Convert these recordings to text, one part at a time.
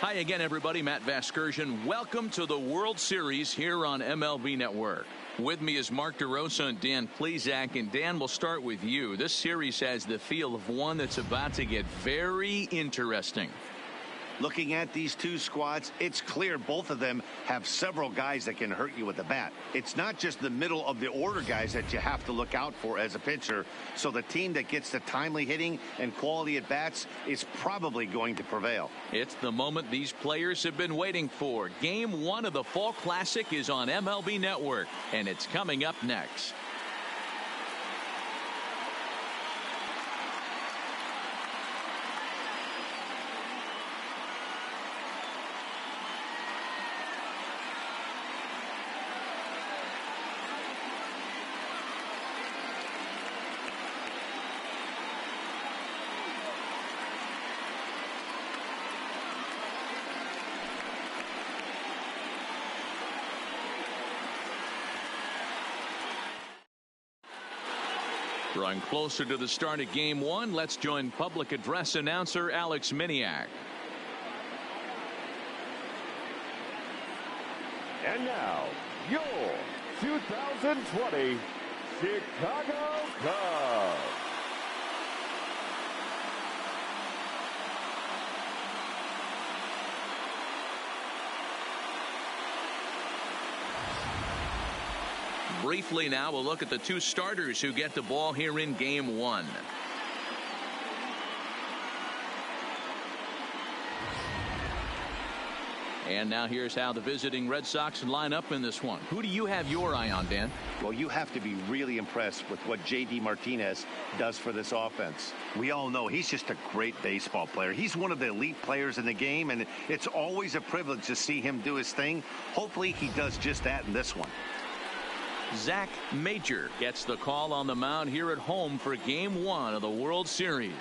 Hi again, everybody. Matt Vasgersian. Welcome to the World Series here on MLB Network. With me is Mark DeRosa and Dan Plesac. And Dan, we'll start with you. This series has the feel of one that's about to get very interesting. Looking at these two squads, it's clear both of them have several guys that can hurt you with the bat. It's not just the middle of the order guys that you have to look out for as a pitcher. So the team that gets the timely hitting and quality at bats is probably going to prevail. It's the moment these players have been waiting for. Game 1 of the Fall Classic is on MLB Network, and it's coming up next. Drawing closer to the start of Game 1, let's join public address announcer Alex Miniak. And now, your 2020 Chicago Cubs. Briefly now, we'll look at the two starters who get the ball here in Game 1. And now here's how the visiting Red Sox line up in this one. Who do you have your eye on, Dan? Well, you have to be really impressed with what J.D. Martinez does for this offense. We all know he's just a great baseball player. He's one of the elite players in the game, and it's always a privilege to see him do his thing. Hopefully he does just that in this one. Zach Major gets the call on the mound here at home for Game 1 of the World Series.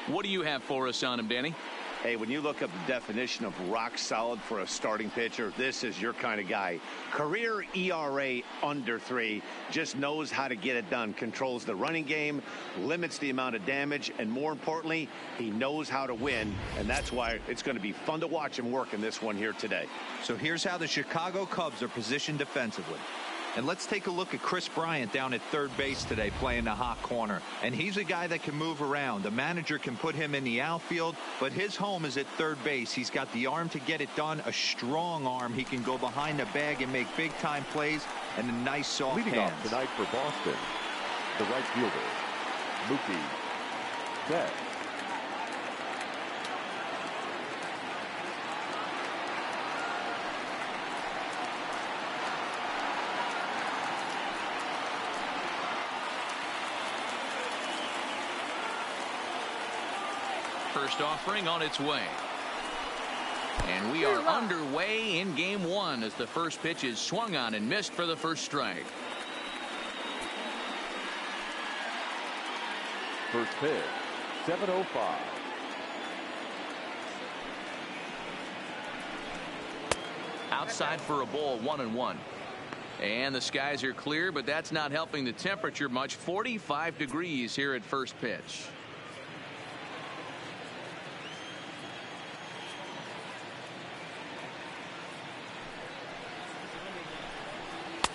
What do you have for us on him, Danny? Hey, when you look up the definition of rock solid for a starting pitcher, this is your kind of guy. Career ERA under 3, just knows how to get it done, controls the running game, limits the amount of damage, and more importantly, he knows how to win, and that's why it's going to be fun to watch him work in this one here today. So here's how the Chicago Cubs are positioned defensively. And let's take a look at Chris Bryant down at third base today playing the hot corner. And he's a guy that can move around. The manager can put him in the outfield, but his home is at third base. He's got the arm to get it done, a strong arm. He can go behind the bag and make big-time plays, and a nice soft Leading hands. off tonight for Boston, the right fielder, Mookie Betts. First offering on its way. And we are underway in Game 1 as the first pitch is swung on and missed for the first strike. First pitch, 7:05. Outside for a ball, 1-1. And the skies are clear, but that's not helping the temperature much. 45 degrees here at first pitch.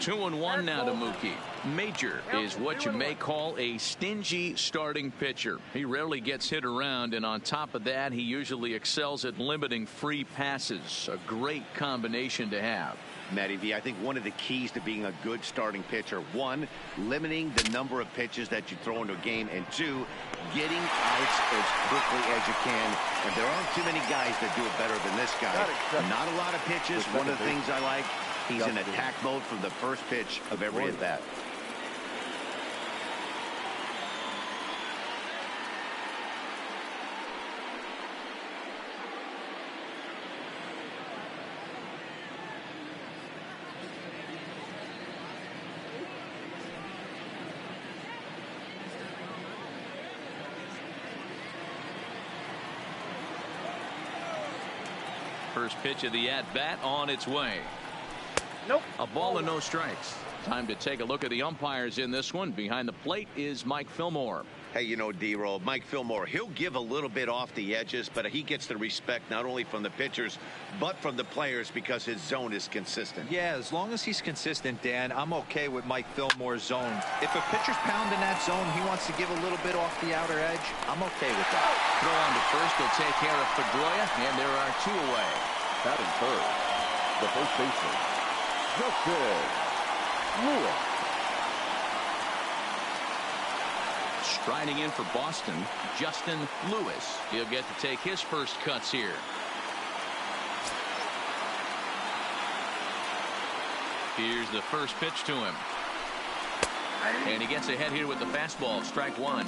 2-1 now to Mookie. Major is what you may call a stingy starting pitcher. He rarely gets hit around, and on top of that, he usually excels at limiting free passes. A great combination to have. Matty V, I think one of the keys to being a good starting pitcher, 1, limiting the number of pitches that you throw into a game, and 2, getting outs as quickly as you can. And there aren't too many guys that do it better than this guy. Not a lot of pitches. One of the things I like, he's in attack mode from the first pitch of every at bat. First pitch of the at-bat on its way. Nope. A ball and no strikes. Time to take a look at the umpires in this one. Behind the plate is Mike Fillmore. Hey, you know, D-Roll, Mike Fillmore, he'll give a little bit off the edges, but he gets the respect not only from the pitchers, but from the players because his zone is consistent. Yeah, as long as he's consistent, Dan, I'm okay with Mike Fillmore's zone. If a pitcher's pounding that zone, he wants to give a little bit off the outer edge, I'm okay with that. Throw on to first will take care of Pedroia, and there are 2 away. Batting third, the first baseman, Justin Lewis. Striding in for Boston, Justin Lewis. He'll get to take his first cuts here. Here's the first pitch to him. And he gets ahead here with the fastball, strike 1.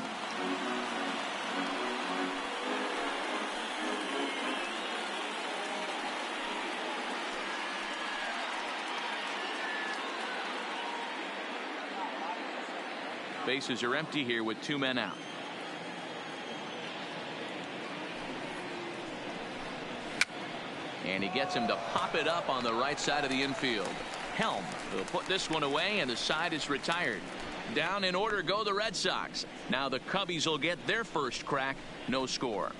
Bases are empty here with 2 men out. And he gets him to pop it up on the right side of the infield. Helm will put this one away, and the side is retired. Down in order go the Red Sox. Now the Cubbies will get their first crack. No score.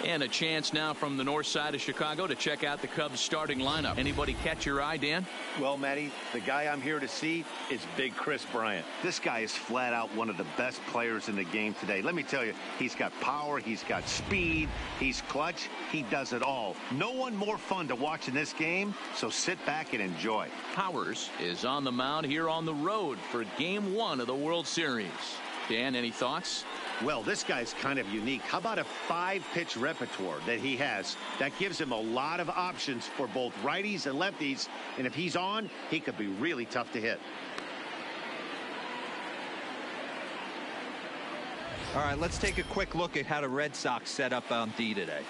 And a chance now from the north side of Chicago to check out the Cubs starting lineup. Anybody catch your eye, Dan? Well, Matty, the guy I'm here to see is Big Chris Bryant. This guy is flat out one of the best players in the game today. Let me tell you, he's got power, he's got speed, he's clutch, he does it all. No one more fun to watch in this game, so sit back and enjoy. Powers is on the mound here on the road for Game 1 of the World Series. Dan, any thoughts? Well, this guy's kind of unique. How about a 5-pitch repertoire that he has? That gives him a lot of options for both righties and lefties. And if he's on, he could be really tough to hit. All right, let's take a quick look at how the Red Sox set up on D today.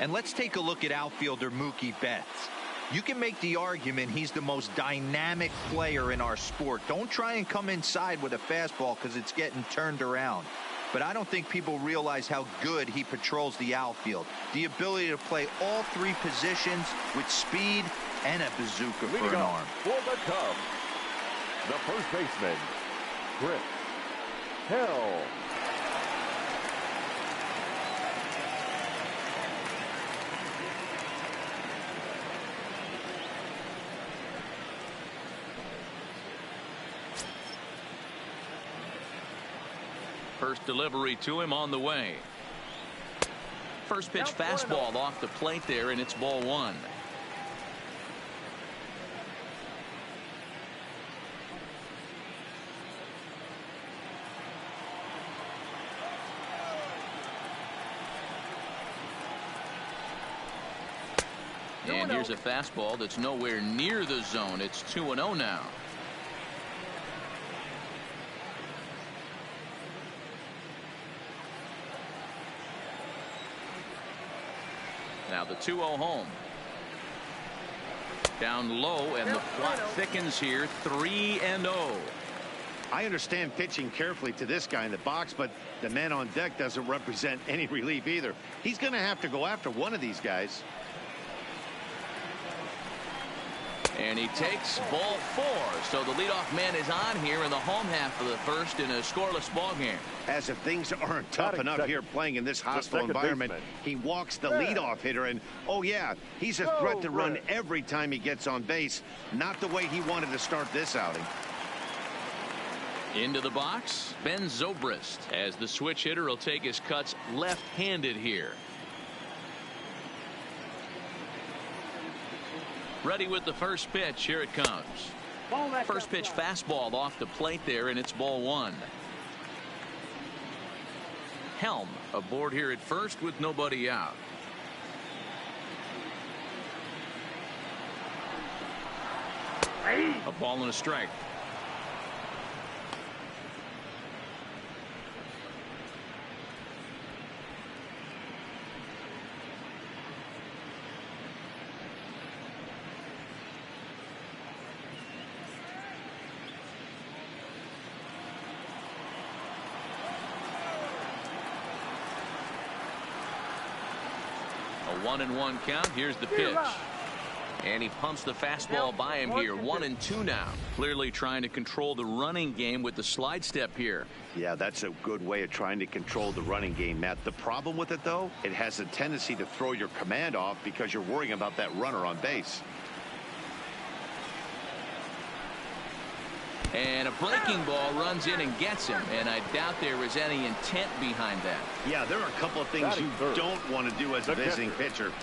And let's take a look at outfielder Mookie Betts. You can make the argument he's the most dynamic player in our sport. Don't try and come inside with a fastball because it's getting turned around. But I don't think people realize how good he patrols the outfield. The ability to play all 3 positions with speed and a bazooka for an arm. For the Cubs, the first baseman, Chris Hill. First delivery to him on the way. First pitch fastball off the plate there, and it's ball 1. And here's a fastball that's nowhere near the zone. It's 2-0 now. Now the 2-0 home. Down low, and the plot thickens here. 3-0. I understand pitching carefully to this guy in the box, but the man on deck doesn't represent any relief either. He's going to have to go after one of these guys. And he takes ball 4. So the leadoff man is on here in the home half of the first in a scoreless ball game. As if things aren't tough enough here playing in this hostile environment, he walks the leadoff hitter, and oh yeah, he's a threat to run every time he gets on base. Not the way he wanted to start this outing. Into the box, Ben Zobrist, as the switch hitter will take his cuts left-handed here. Ready with the first pitch. Here it comes. First pitch fastball off the plate there, and it's ball 1. Helm aboard here at first with nobody out. A ball and a strike. A 1-1 count. Here's the pitch. And he pumps the fastball by him here. 1-2 now. Clearly trying to control the running game with the slide step here. Yeah, that's a good way of trying to control the running game, Matt. The problem with it, though, it has a tendency to throw your command off because you're worrying about that runner on base. And a breaking ball runs in and gets him, and I doubt there was any intent behind that. Yeah, there are a couple of things you don't want to do as a visiting pitcher.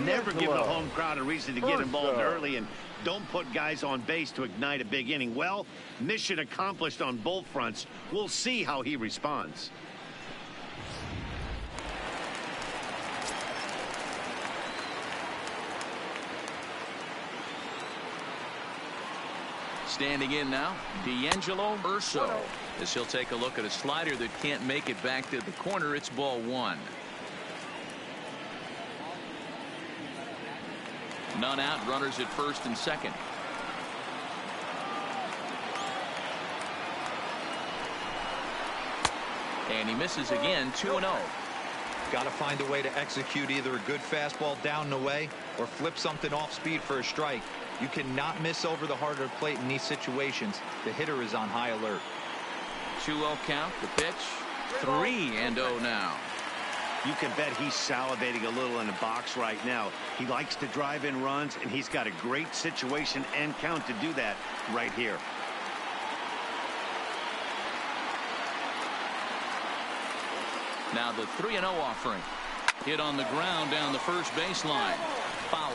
Never give the home crowd a reason to get involved early, and don't put guys on base to ignite a big inning. Well, mission accomplished on both fronts. We'll see how he responds. Standing in now, D'Angelo Urso. As he'll take a look at a slider that can't make it back to the corner. It's ball 1. None out, runners at first and second. And he misses again, 2-0. Got to find a way to execute either a good fastball down and away or flip something off speed for a strike. You cannot miss over the heart of the plate in these situations. The hitter is on high alert. 2-0 count, the pitch. 3-0 now. You can bet he's salivating a little in the box right now. He likes to drive in runs, and he's got a great situation and count to do that right here. Now the 3-0 offering. Hit on the ground down the first baseline. Foul.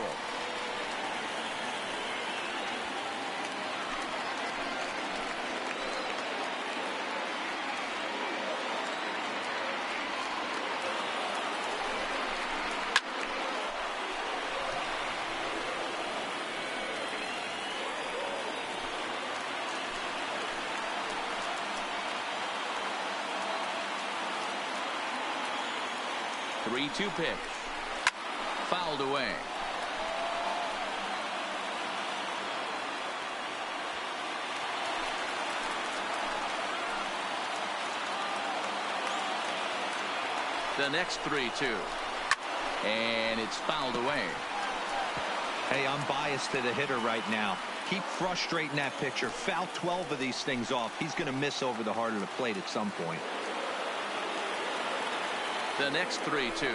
Three-two pitch. Fouled away. The next 3-2. And it's fouled away. Hey, I'm biased to the hitter right now. Keep frustrating that pitcher. Foul 12 of these things off. He's going to miss over the heart of the plate at some point. The next 3-2.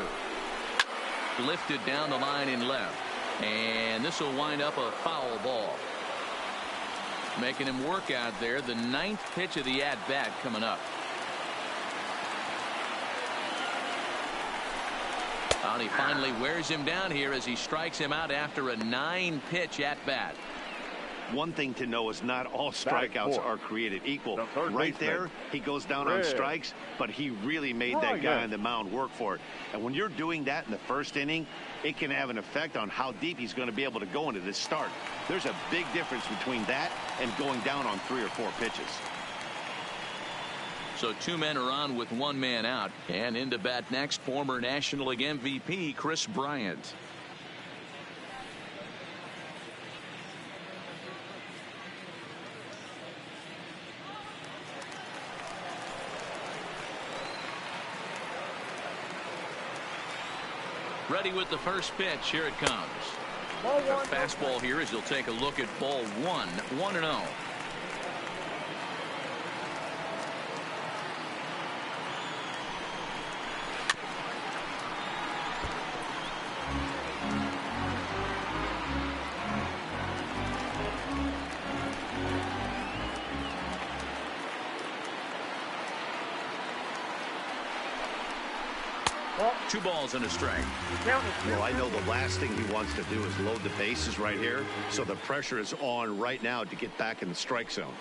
Lifted down the line in left. And this will wind up a foul ball. Making him work out there. The 9th pitch of the at-bat coming up. Well, he finally wears him down here as he strikes him out after a 9-pitch at-bat. One thing to know is not all strikeouts are created equal. Right there, he goes down on strikes, but he really made that guy on the mound work for it. And when you're doing that in the first inning, it can have an effect on how deep he's going to be able to go into this start. There's a big difference between that and going down on 3 or 4 pitches. So 2 men are on with 1 man out. And into bat next, former National League MVP Chris Bryant. Ready with the first pitch. Here it comes. A fastball here as he'll take a look at ball 1. 1-0. Two balls and a strike. Well, I know the last thing he wants to do is load the bases right here, so the pressure is on right now to get back in the strike zone.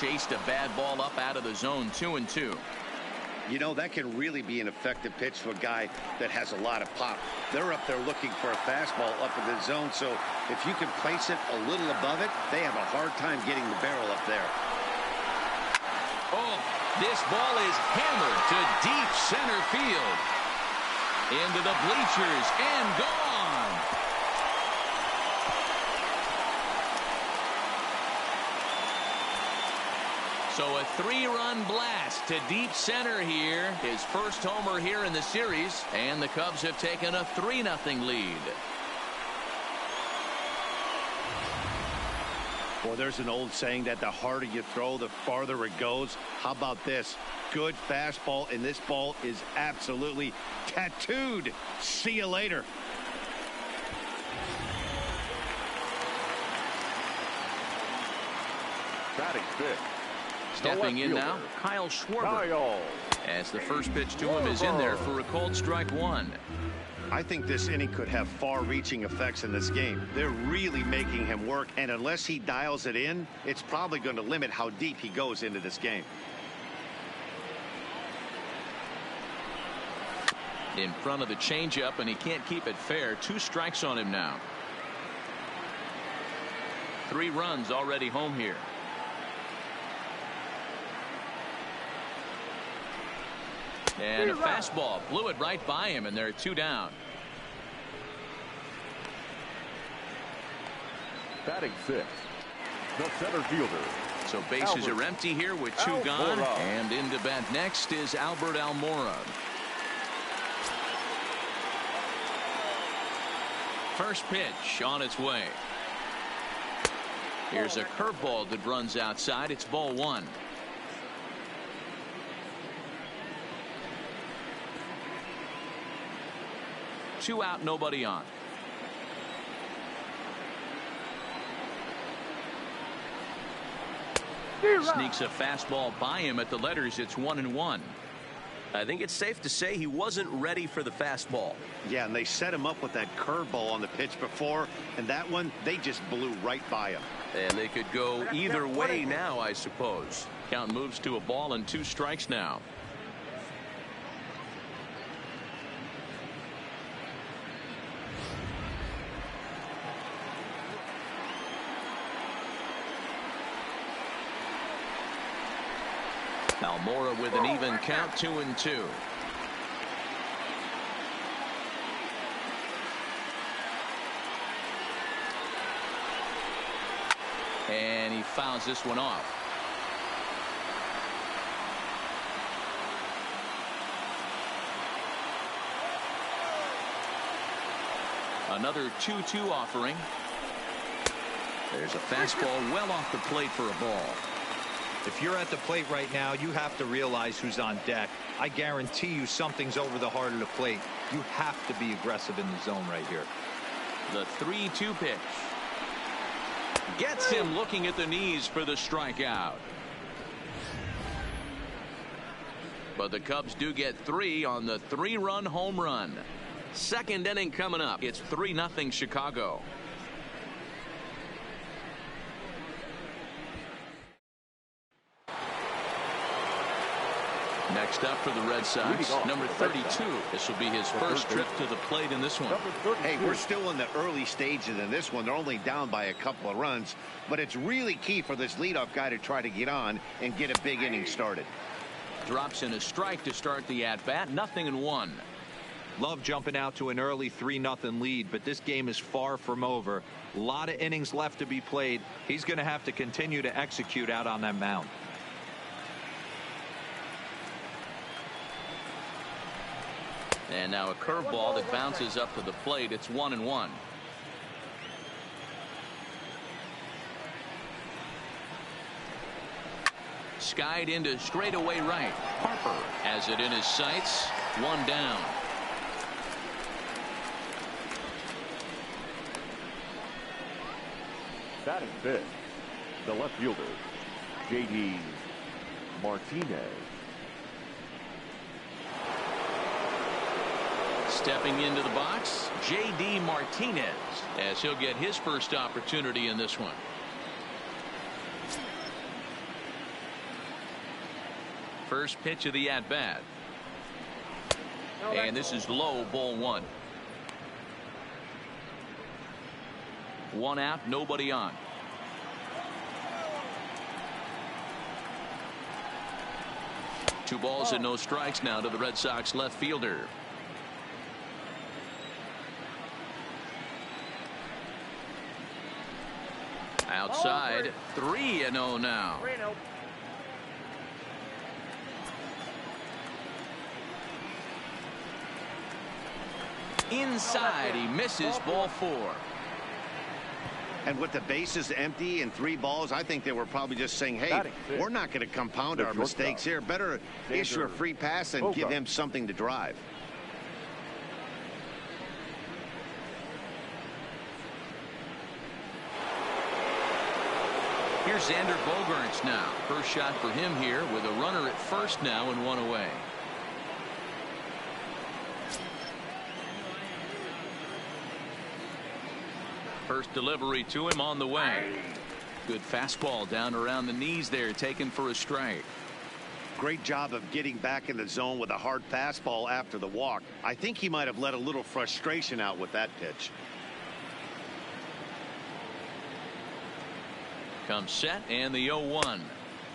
Chased a bad ball up out of the zone. 2-2. You know, that can really be an effective pitch to a guy that has a lot of pop. They're up there looking for a fastball up in the zone, so if you can place it a little above it, they have a hard time getting the barrel up there. Oh, this ball is hammered to deep center field. Into the bleachers and gone. 3-run blast to deep center here. His first homer here in the series, and the Cubs have taken a 3-0 lead. Well, there's an old saying that the harder you throw, the farther it goes. How about this? Good fastball, and this ball is absolutely tattooed. See you later. Batting fifth. Stepping in now, Kyle Schwarber. As the first pitch to him is in there for a called strike one. I think this inning could have far-reaching effects in this game. They're really making him work, and unless he dials it in, it's probably going to limit how deep he goes into this game. In front of the changeup, and he can't keep it fair. 2 strikes on him now. 3 runs already home here. And a fastball blew it right by him, and there are 2 down. Batting fifth, the center fielder. So bases are empty here with 2 gone. And into bat next is Albert Almora. First pitch on its way. Here's a curveball that runs outside. It's ball 1. Two out, nobody on. Sneaks a fastball by him at the letters. It's 1-1. I think it's safe to say he wasn't ready for the fastball. Yeah, and they set him up with that curveball on the pitch before, and that one, they just blew right by him. And they could go either way now, I suppose. Count moves to a ball and 2 strikes now. Almora with an even count, 2-2. And he fouls this one off. Another 2-2 offering. There's a fastball well off the plate for a ball. If you're at the plate right now, you have to realize who's on deck. I guarantee you something's over the heart of the plate. You have to be aggressive in the zone right here. The 3-2 pitch. Gets him looking at the knees for the strikeout. But the Cubs do get 3 on the 3-run home run. Second inning coming up. It's 3-0 Chicago. Next up for the Red Sox, number 32. This will be his first trip to the plate in this one. Hey, we're still in the early stages in this one. They're only down by a couple of runs, but it's really key for this leadoff guy to try to get on and get a big inning started. Drops in a strike to start the at-bat. 0-1. Love jumping out to an early 3-0 lead, but this game is far from over. A lot of innings left to be played. He's going to have to continue to execute out on that mound. And now a curveball that bounces up to the plate. It's 1-1. Skied into straightaway right. Harper has it in his sights. 1 down. Batting fifth, the left fielder, J.D. Martinez. Stepping into the box, J.D. Martinez, as he'll get his first opportunity in this one. First pitch of the at-bat. And this is low, ball 1. 1 out, nobody on. Two balls and no strikes now to the Red Sox left fielder. Outside, 3-0 now. inside. He misses ball 4. And with the bases empty and 3 balls, I think they were probably just saying, hey, we're not going to compound our mistakes here. Better issue a free pass and give him something to drive. Here's Xander Bogaerts now. First shot for him here with a runner at first now and 1 away. First delivery to him on the way. Good fastball down around the knees there, taken for a strike. Great job of getting back in the zone with a hard fastball after the walk. I think he might have let a little frustration out with that pitch. Comes set and the 0-1.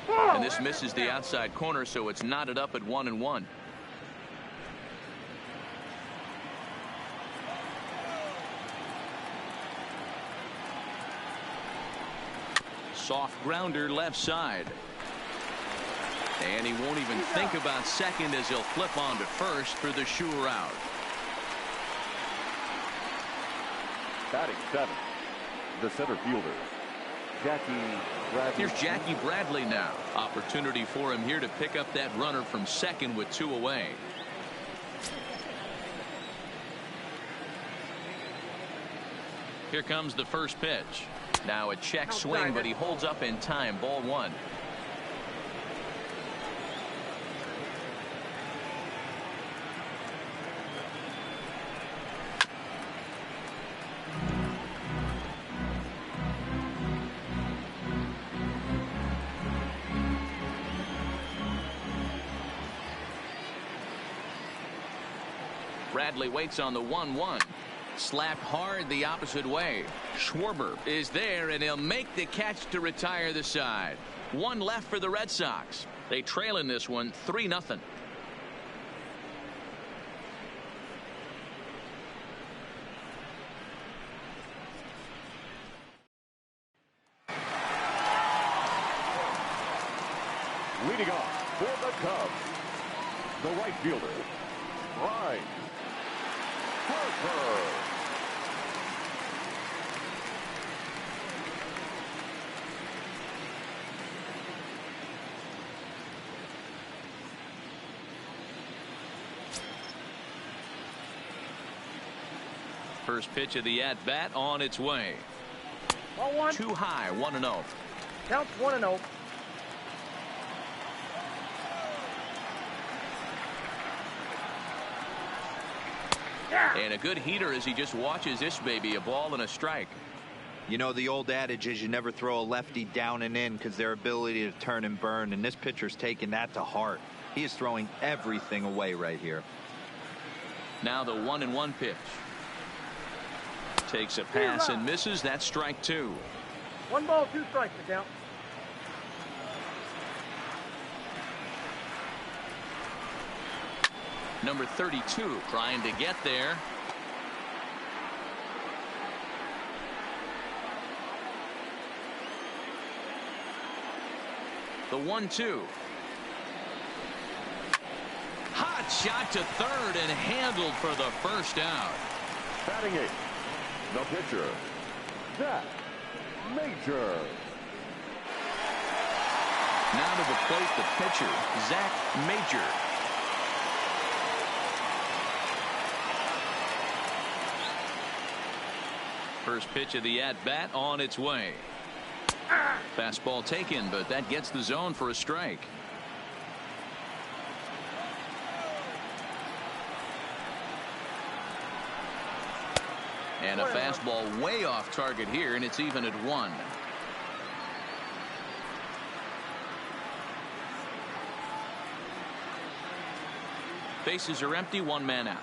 And this misses the outside corner, so it's knotted up at 1-1. Soft grounder left side. And he won't even think about second as he'll flip on to first for the sure out. Batting 7, the center fielder, Jackie Bradley. Here's Jackie Bradley now. Opportunity for him here to pick up that runner from second with 2 away. Here comes the first pitch. Now a check swing, but he holds up in time. Ball 1. Bradley waits on the 1-1. Slapped hard the opposite way. Schwarber is there, and he'll make the catch to retire the side. 1 left for the Red Sox. They trail in this one 3-0. Leading off for the Cubs, the right fielder, Bryce Harper. First pitch of the at-bat on its way. Ball 1. Too high, 1-0. Counts 1-0. And a good heater as he just watches this baby, a ball and a strike. You know, the old adage is you never throw a lefty down and in because their ability to turn and burn, and this pitcher's taking that to heart. He is throwing everything away right here. Now the 1-1 pitch. Takes a pass and misses. That's strike 2. 1 ball, 2 strikes to count. Number 32 trying to get there. The 1-2. Hot shot to third and handled for the first out. Batting 8, the pitcher, Zach Major. Now to the plate, the pitcher, Zach Major. First pitch of the at-bat on its way. Fastball taken, but that gets the zone for a strike. And a fastball way off target here, and it's even at 1. Bases are empty, 1 man out.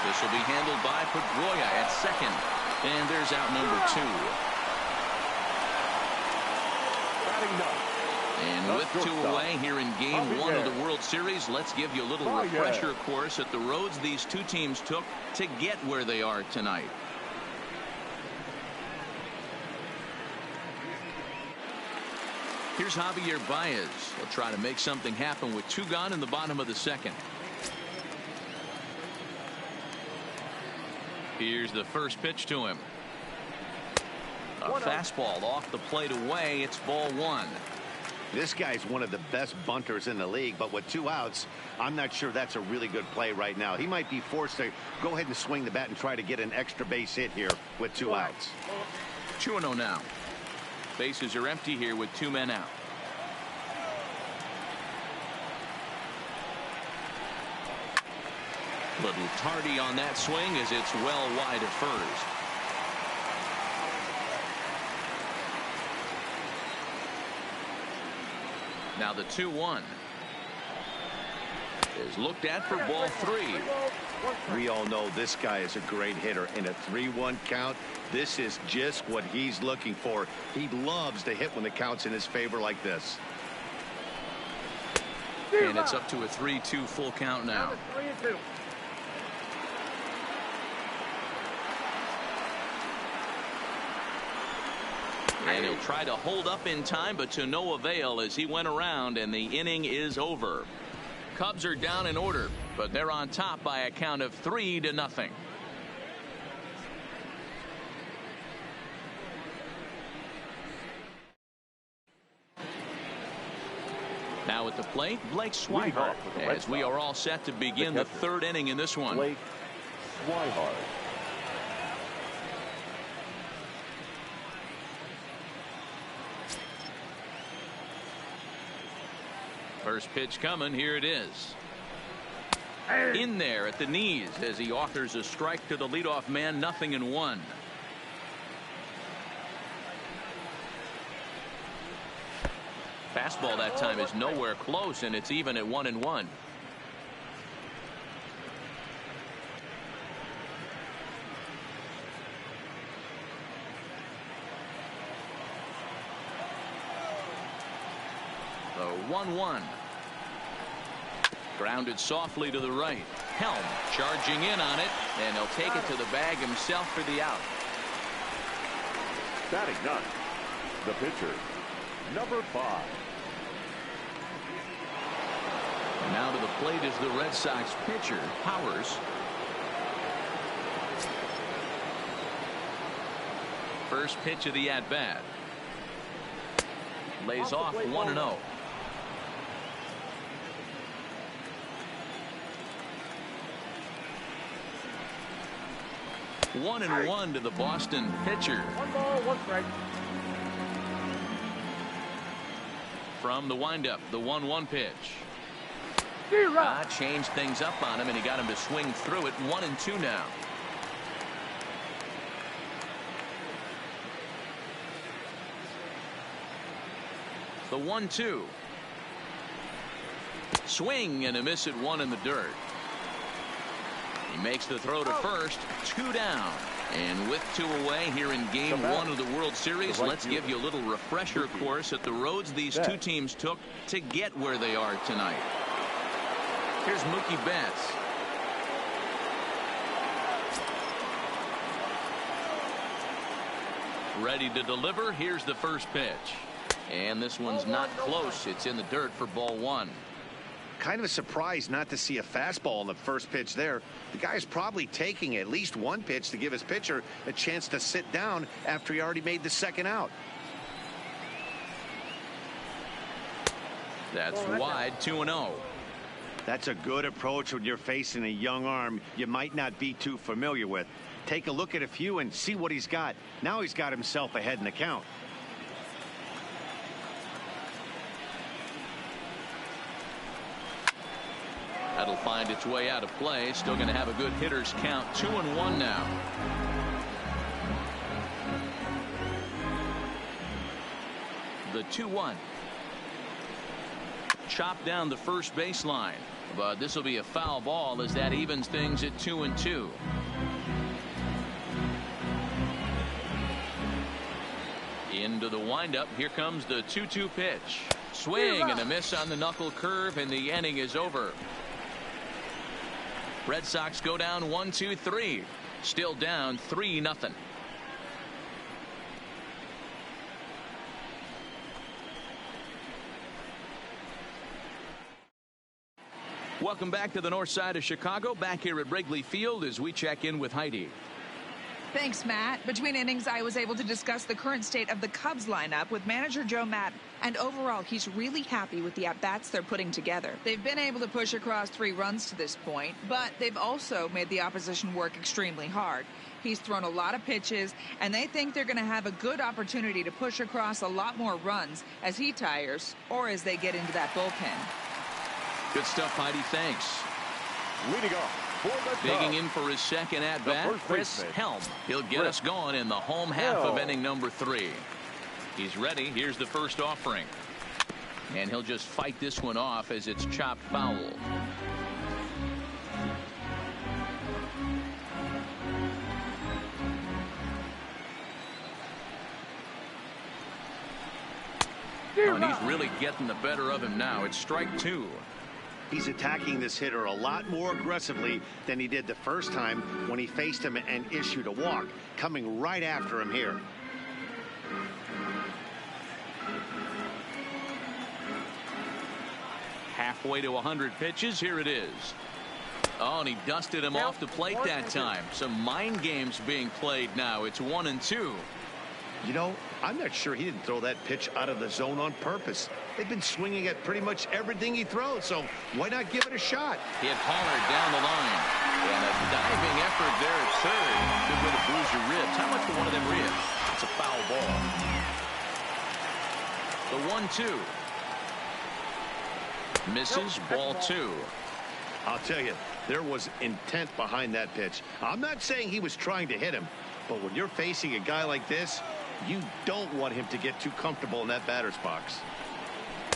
This will be handled by Pedroia at second. And there's out number 2. Batting 9. And with 2 away here in game 1 of the World Series, let's give you a little refresher course at the roads these two teams took to get where they are tonight. Here's Javier Baez. He'll try to make something happen with 2 gone in the bottom of the 2nd. Here's the first pitch to him. A fastball off the plate away. It's ball 1. This guy's one of the best bunters in the league, but with 2 outs, I'm not sure that's a really good play right now. He might be forced to go ahead and swing the bat and try to get an extra base hit here with 2 outs. 2-0 now. Bases are empty here with 2 men out. Little tardy on that swing as it's well wide of first. Now the 2-1 is looked at for ball 3. We all know this guy is a great hitter. In a 3-1 count, this is just what he's looking for. He loves to hit when the count's in his favor like this. And it's up to a 3-2 full count now. 3-2. And he'll try to hold up in time, but to no avail as he went around, and the inning is over. Cubs are down in order, but they're on top by a count of 3-0. Now at the plate, Blake Swihart, as we are all set to begin the 3rd inning in this one. Blake Swihart. First pitch coming. Here it is. In there at the knees as he offers a strike to the leadoff man. 0-1. Fastball that time is nowhere close, and it's even at 1-1. The 1-1. Grounded softly to the right. Helm charging in on it, and he'll take it to the bag himself for the out. Batting 9th, the pitcher, number 5. Now to the plate is the Red Sox pitcher, Powers. First pitch of the at-bat. Lays off 1-0. 1-1 to the Boston pitcher. 1 ball, 1 strike. From the windup, the 1-1 pitch. Changed things up on him, and he got him to swing through it. 1-2 now. The 1-2. Swing and a miss at 1 in the dirt. He makes the throw to first. 2 down. And with 2 away here in game 1 of the World Series, let's give you a little refresher course at the roads these two teams took to get where they are tonight. Here's Mookie Betts. Ready to deliver. Here's the first pitch. And this one's not close. It's in the dirt for ball 1. Kind of a surprise not to see a fastball on the first pitch there. The guy's probably taking at least 1 pitch to give his pitcher a chance to sit down after he already made the 2nd out. That's wide. 2-0. That's a good approach when you're facing a young arm you might not be too familiar with. Take a look at a few and see what he's got. Now he's got himself ahead in the count. That'll find its way out of play. Still going to have a good hitter's count. 2-1 now. The 2-1. Chopped down the first baseline, but this will be a foul ball as that evens things at Into the windup. Here comes the 2-2 pitch. Swing and a miss on the knuckle curve, and the inning is over. Red Sox go down 1-2-3. Still down 3-0. Welcome back to the north side of Chicago. Back here at Wrigley Field as we check in with Heidi. Thanks, Matt. Between innings, I was able to discuss the current state of the Cubs lineup with manager Joe Matt, and overall, he's really happy with the at-bats they're putting together. They've been able to push across 3 runs to this point, but they've also made the opposition work extremely hard. He's thrown a lot of pitches, and they think they're going to have a good opportunity to push across a lot more runs as he tires or as they get into that bullpen. Good stuff, Heidi. Thanks. Leading off for the Digging Cubs, in for his second at-bat, Chris Helm. He'll get us going in the home half of inning number 3. He's ready. Here's the first offering. And he'll just fight this one off as it's chopped foul. Oh, and he's really getting the better of him now. It's strike 2. He's attacking this hitter a lot more aggressively than he did the first time when he faced him and issued a walk. Coming right after him here. Halfway to 100 pitches. Here it is. Oh, and he dusted him off the plate that time. Some mind games being played now. It's 1-2. You know, I'm not sure he didn't throw that pitch out of the zone on purpose. They've been swinging at pretty much everything he throws, so why not give it a shot? Hit Pollard down the line. And a diving effort there at third. Good way to bruise your ribs. How much for one of them ribs? It's a foul ball. The 1-2. Misses, ball 2. I'll tell you, there was intent behind that pitch. I'm not saying he was trying to hit him, but when you're facing a guy like this, you don't want him to get too comfortable in that batter's box.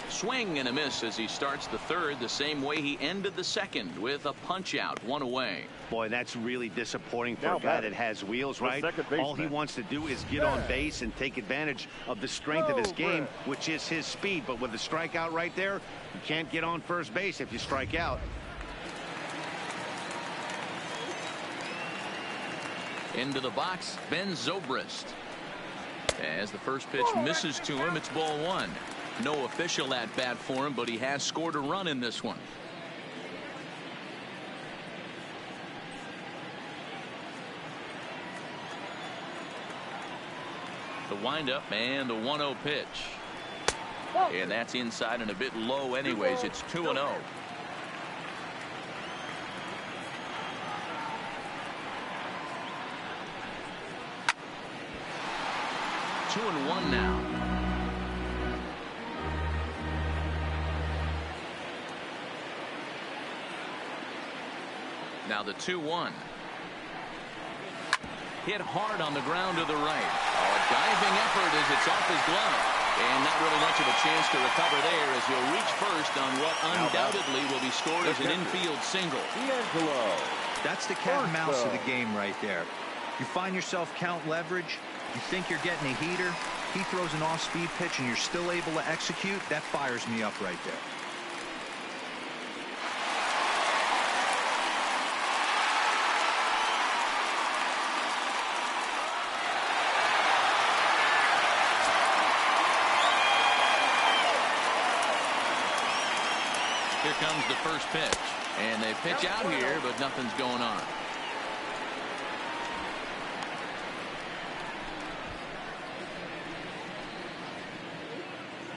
Swing and a miss as he starts the third the same way he ended the second with a punch out, 1 away. Boy, that's really disappointing for a guy that has wheels, right? All he wants to do is get on base and take advantage of the strength of his game, which is his speed. But with the strikeout right there, you can't get on first base if you strike out. Into the box, Ben Zobrist. As the first pitch misses to him, it's ball 1. No official at bat for him, but he has scored a run in this one. The windup and the 1-0 pitch. And that's inside and a bit low anyways. It's 2-0. Two and 1 now. Now the 2-1. Hit hard on the ground to the right. Oh, a diving effort as it's off his glove. And not really much of a chance to recover there as he'll reach first on what undoubtedly will be scored as an infield single. That's the cat and mouse of the game right there. You find yourself count leverage. You think you're getting a heater. He throws an off-speed pitch and you're still able to execute. That fires me up right there. Here comes the first pitch. And they pitch out here, but nothing's going on.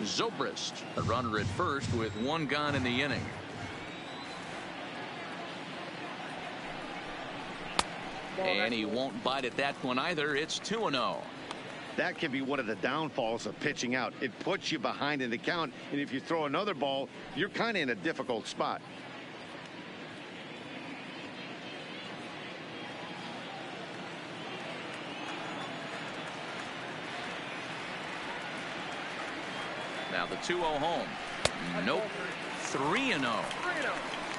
Zobrist, a runner at first with 1 gone in the inning. And he won't bite at that one either. It's 2-0. That can be one of the downfalls of pitching out. It puts you behind in the count, and if you throw another ball, you're kind of in a difficult spot. Now the 2-0 home. Nope. 3-0.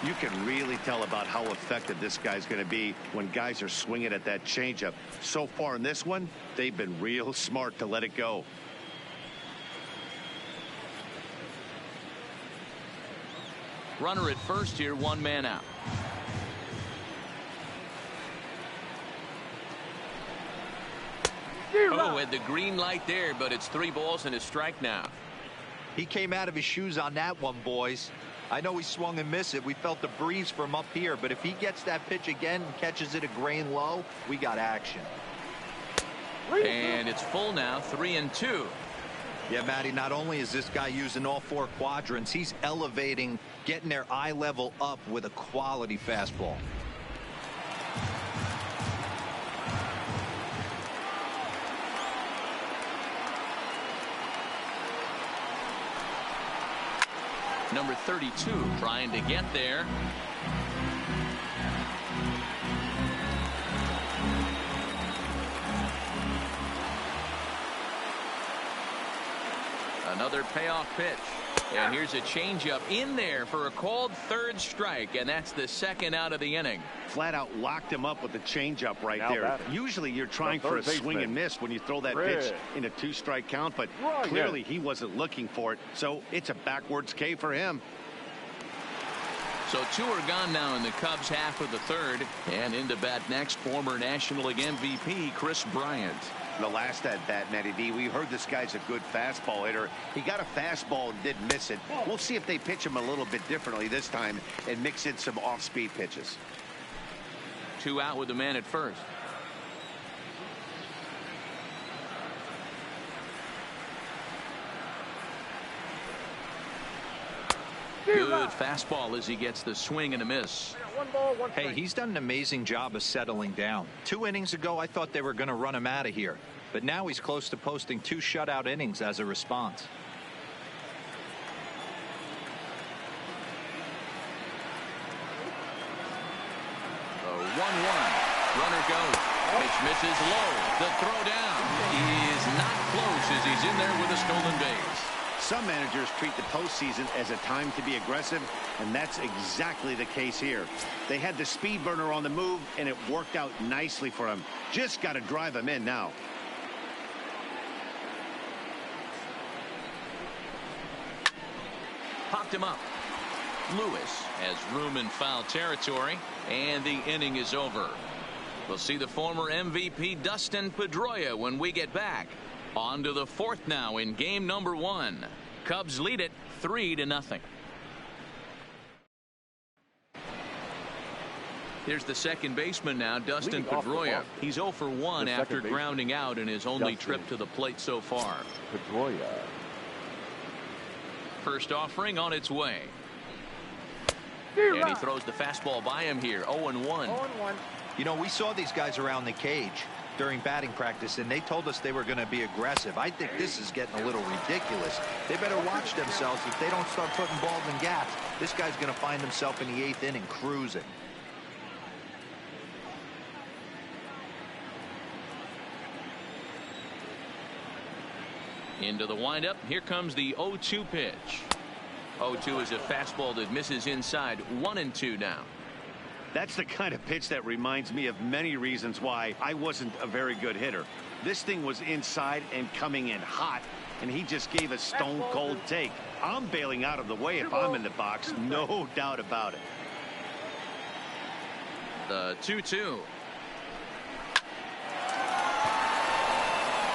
You can really tell about how effective this guy's going to be when guys are swinging at that changeup. So far in this one, they've been real smart to let it go. Runner at first here, one man out. Oh, had the green light there, but it's 3 balls and a strike now. He came out of his shoes on that one, boys. I know he swung and missed it. We felt the breeze from up here, but if he gets that pitch again and catches it a grain low, we got action. And it's full now, 3-2. Yeah, Matty, not only is this guy using all 4 quadrants, he's elevating, getting their eye level up with a quality fastball. Number 32 trying to get there. Another payoff pitch. And here's a changeup in there for a called 3rd strike, and that's the 2nd out of the inning. Flat out locked him up with the changeup right Now there. batting. Usually you're trying The for a third swing and baseman. miss when you throw that Red. pitch in a 2-strike count, but Ryan. clearly he wasn't looking for it, so it's a backwards K for him. So 2 are gone now in the Cubs half of the 3rd. And into bat next, former National League MVP Chris Bryant. The last at bat, Matty D, we heard this guy's a good fastball hitter. He got a fastball and didn't miss it. We'll see if they pitch him a little bit differently this time and mix in some off-speed pitches. 2 out with the man at first. Good fastball as he gets the swing and a miss. 1 ball, 1 strike. Hey, he's done an amazing job of settling down. 2 innings ago, I thought they were going to run him out of here. But now he's close to posting 2 shutout innings as a response. The 1-1. Runner goes. Pitch misses low. The throw down. He is not close as he's in there with a stolen base. Some managers treat the postseason as a time to be aggressive, and that's exactly the case here. They had the speed burner on the move, and it worked out nicely for him. Just got to drive him in now. Popped him up. Lewis has room in foul territory, and the inning is over. We'll see the former MVP Dustin Pedroia when we get back. On to the 4th now in game number 1. Cubs lead it 3-0. Here's the second baseman now, Dustin Leading off the Pedroia. mark. He's 0 for 1 The after second baseman, grounding out in his only Dustin trip to the plate so far. Pedroia. First offering on its way. And he throws the fastball by him here. 0-1. 0-1. You know, we saw these guys around the cage during batting practice, and they told us they were going to be aggressive. I think this is getting a little ridiculous. They better watch themselves. If they don't start putting balls in gaps, this guy's going to find himself in the 8th inning cruising. Into the windup. Here comes the 0-2 pitch. 0-2 is a fastball that misses inside. 1-2 now. That's the kind of pitch that reminds me of many reasons why I wasn't a very good hitter. This thing was inside and coming in hot, and he just gave a stone cold take. I'm bailing out of the way if I'm in the box, no doubt about it. The 2-2.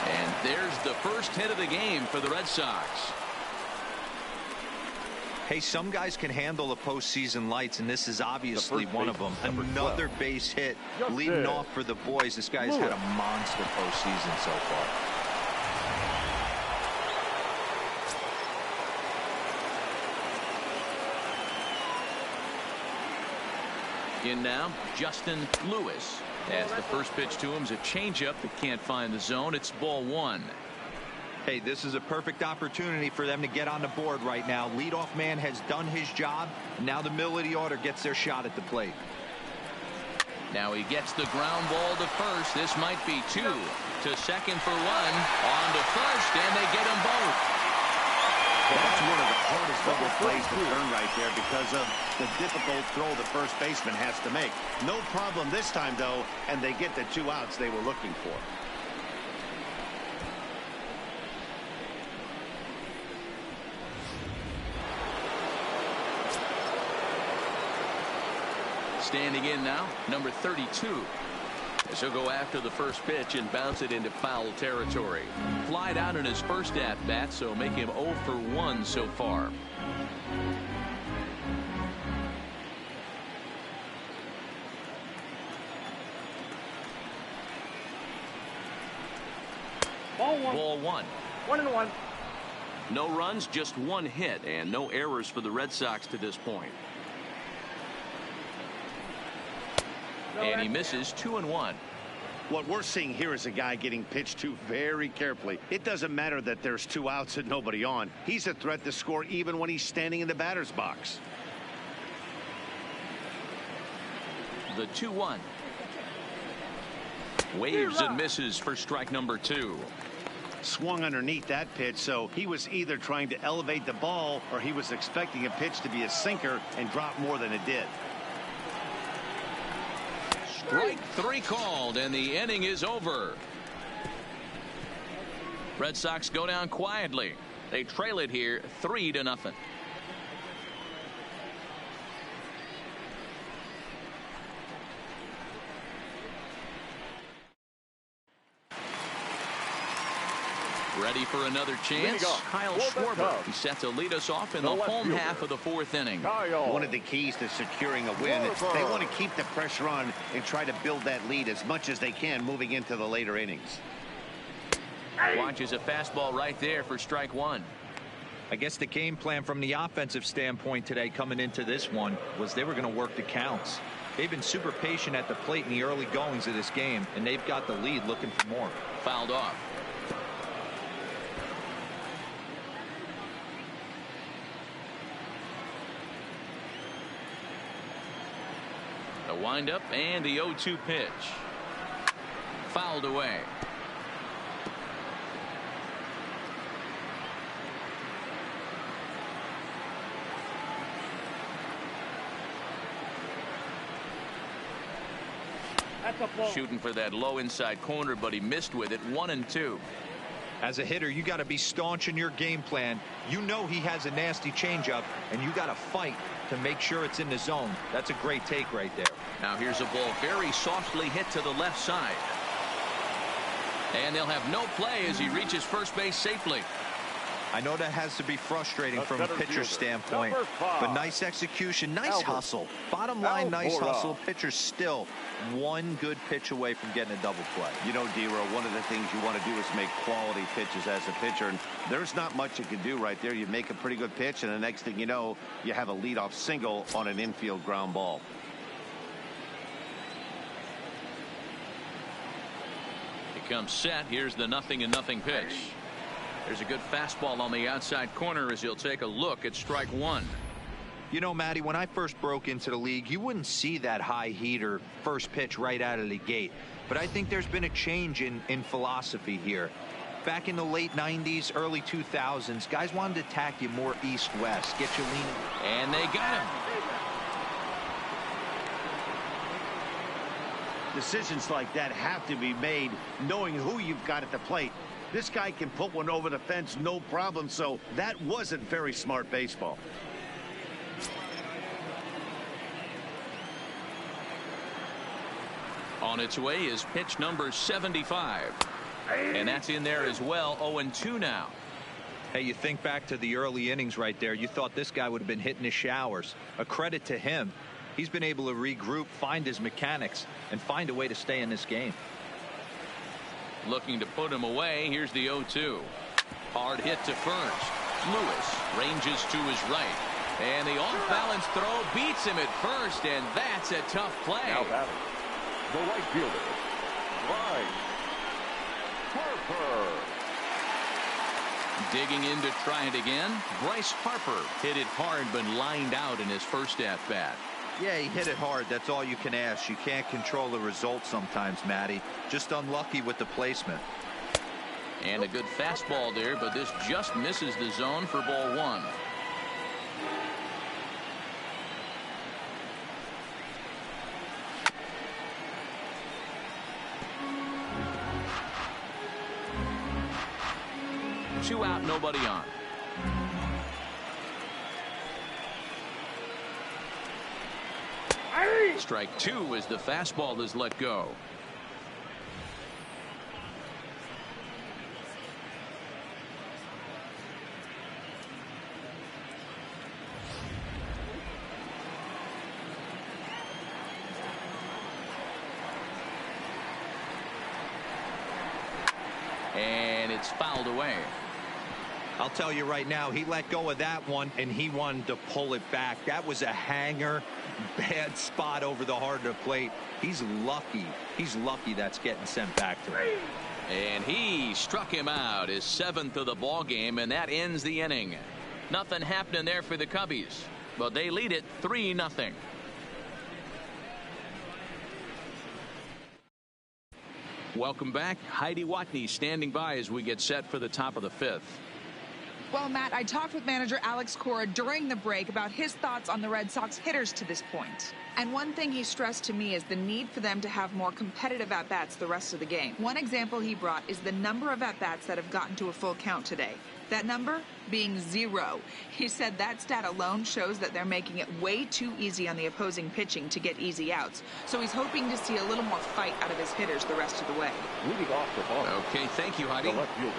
And there's the first hit of the game for the Red Sox. Hey, some guys can handle the postseason lights, and this is obviously one of them. Another base hit leading off for the boys. This guy's had a monster postseason so far. In now, Justin Lewis. As the first pitch to him is a changeup that can't find the zone. It's ball 1. Hey, this is a perfect opportunity for them to get on the board right now. Leadoff man has done his job, and now the middle of the order gets their shot at the plate. Now he gets the ground ball to first. This might be 2. To second for 1. On to first, and they get them both. That's one of the hardest double plays to turn right there because of the difficult throw the first baseman has to make. No problem this time, though, and they get the 2 outs they were looking for. Standing in now, number 32. As he'll go after the first pitch and bounce it into foul territory. Flied out in his first at-bat, so make him 0 for 1 so far. Ball 1. 1-1. No runs, just one hit, and no errors for the Red Sox to this point. And he misses 2-1. What we're seeing here is a guy getting pitched to very carefully. It doesn't matter that there's 2 outs and nobody on. He's a threat to score even when he's standing in the batter's box. The 2-1. Waves and misses for strike number 2. Swung underneath that pitch, so he was either trying to elevate the ball or he was expecting a pitch to be a sinker and drop more than it did. Strike 3 called, and the inning is over. Red Sox go down quietly. They trail it here 3-0. Ready for another chance? Kyle Schwarber. He's set to lead us off in the home half of the 4th inning. One of the keys to securing a win, they want to keep the pressure on and try to build that lead as much as they can moving into the later innings. Watches a fastball right there for strike 1. I guess the game plan from the offensive standpoint today coming into this one was they were going to work the counts. They've been super patient at the plate in the early goings of this game, and they've got the lead looking for more. Fouled off. The windup and the 0-2 pitch. Fouled away. That's a ball. Shooting for that low inside corner, but he missed with it. 1-2. As a hitter, you got to be staunch in your game plan. You know he has a nasty changeup, and you got to fight to make sure it's in the zone. That's a great take right there. Now here's a ball very softly hit to the left side. And they'll have no play as he reaches first base safely. I know that has to be frustrating from a pitcher's standpoint, but nice execution, nice hustle. Bottom line, nice hustle. Pitcher's still one good pitch away from getting a double play. You know, D-Row, one of the things you want to do is make quality pitches as a pitcher, and there's not much you can do right there. You make a pretty good pitch, and the next thing you know, you have a leadoff single on an infield ground ball. He comes set. Here's the 0-0 pitch. There's a good fastball on the outside corner as he'll take a look at strike 1. You know, Matty, when I first broke into the league, you wouldn't see that high heater first pitch right out of the gate. But I think there's been a change in philosophy here. Back in the late 90s, early 2000s, guys wanted to attack you more east-west, get you leaning. And they got him. Decisions like that have to be made knowing who you've got at the plate. This guy can put one over the fence, no problem, so that wasn't very smart baseball. On its way is pitch number 75. And that's in there as well. 0-2 now. Hey, you think back to the early innings right there. You thought this guy would have been hitting his showers. A credit to him. He's been able to regroup, find his mechanics, and find a way to stay in this game. Looking to put him away. Here's the 0-2. Hard hit to first. Lewis ranges to his right. And the off-balance throw beats him at first, and that's a tough play. Now batting, the right fielder, Bryce Harper. Digging in to try it again. Bryce Harper hit it hard but lined out in his first at-bat. Yeah, he hit it hard. That's all you can ask. You can't control the result sometimes, Matty. Just unlucky with the placement. And a good fastball there, but this just misses the zone for ball 1. Two out, nobody on. Strike two as the fastball is let go. And it's fouled away. I'll tell you right now, he let go of that one, and he wanted to pull it back. That was a hanger, bad spot over the heart of the plate. He's lucky. He's lucky that's getting sent back to him. And he struck him out, his 7th of the ball game, and that ends the inning. Nothing happening there for the Cubbies, but they lead it 3-0. Welcome back. Heidi Watney standing by as we get set for the top of the 5th. Well, Matt, I talked with manager Alex Cora during the break about his thoughts on the Red Sox hitters to this point. And one thing he stressed to me is the need for them to have more competitive at-bats the rest of the game. One example he brought is the number of at-bats that have gotten to a full count today. That number being 0. He said that stat alone shows that they're making it way too easy on the opposing pitching to get easy outs. So he's hoping to see a little more fight out of his hitters the rest of the way. Leading off the ball. Okay, thank you, Heidi. The left fielder,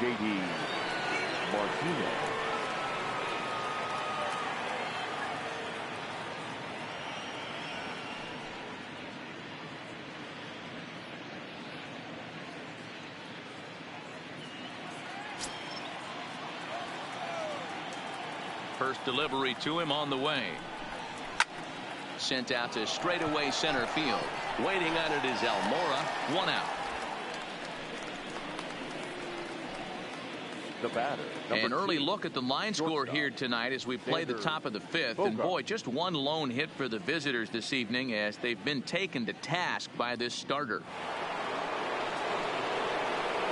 J.D. Martinez. First delivery to him on the way. Sent out to straightaway center field. Waiting on it is Almora. 1 out. The batter. An early look at the line score here tonight as we play the top of the 5th. And boy, just one lone hit for the visitors this evening as they've been taken to task by this starter.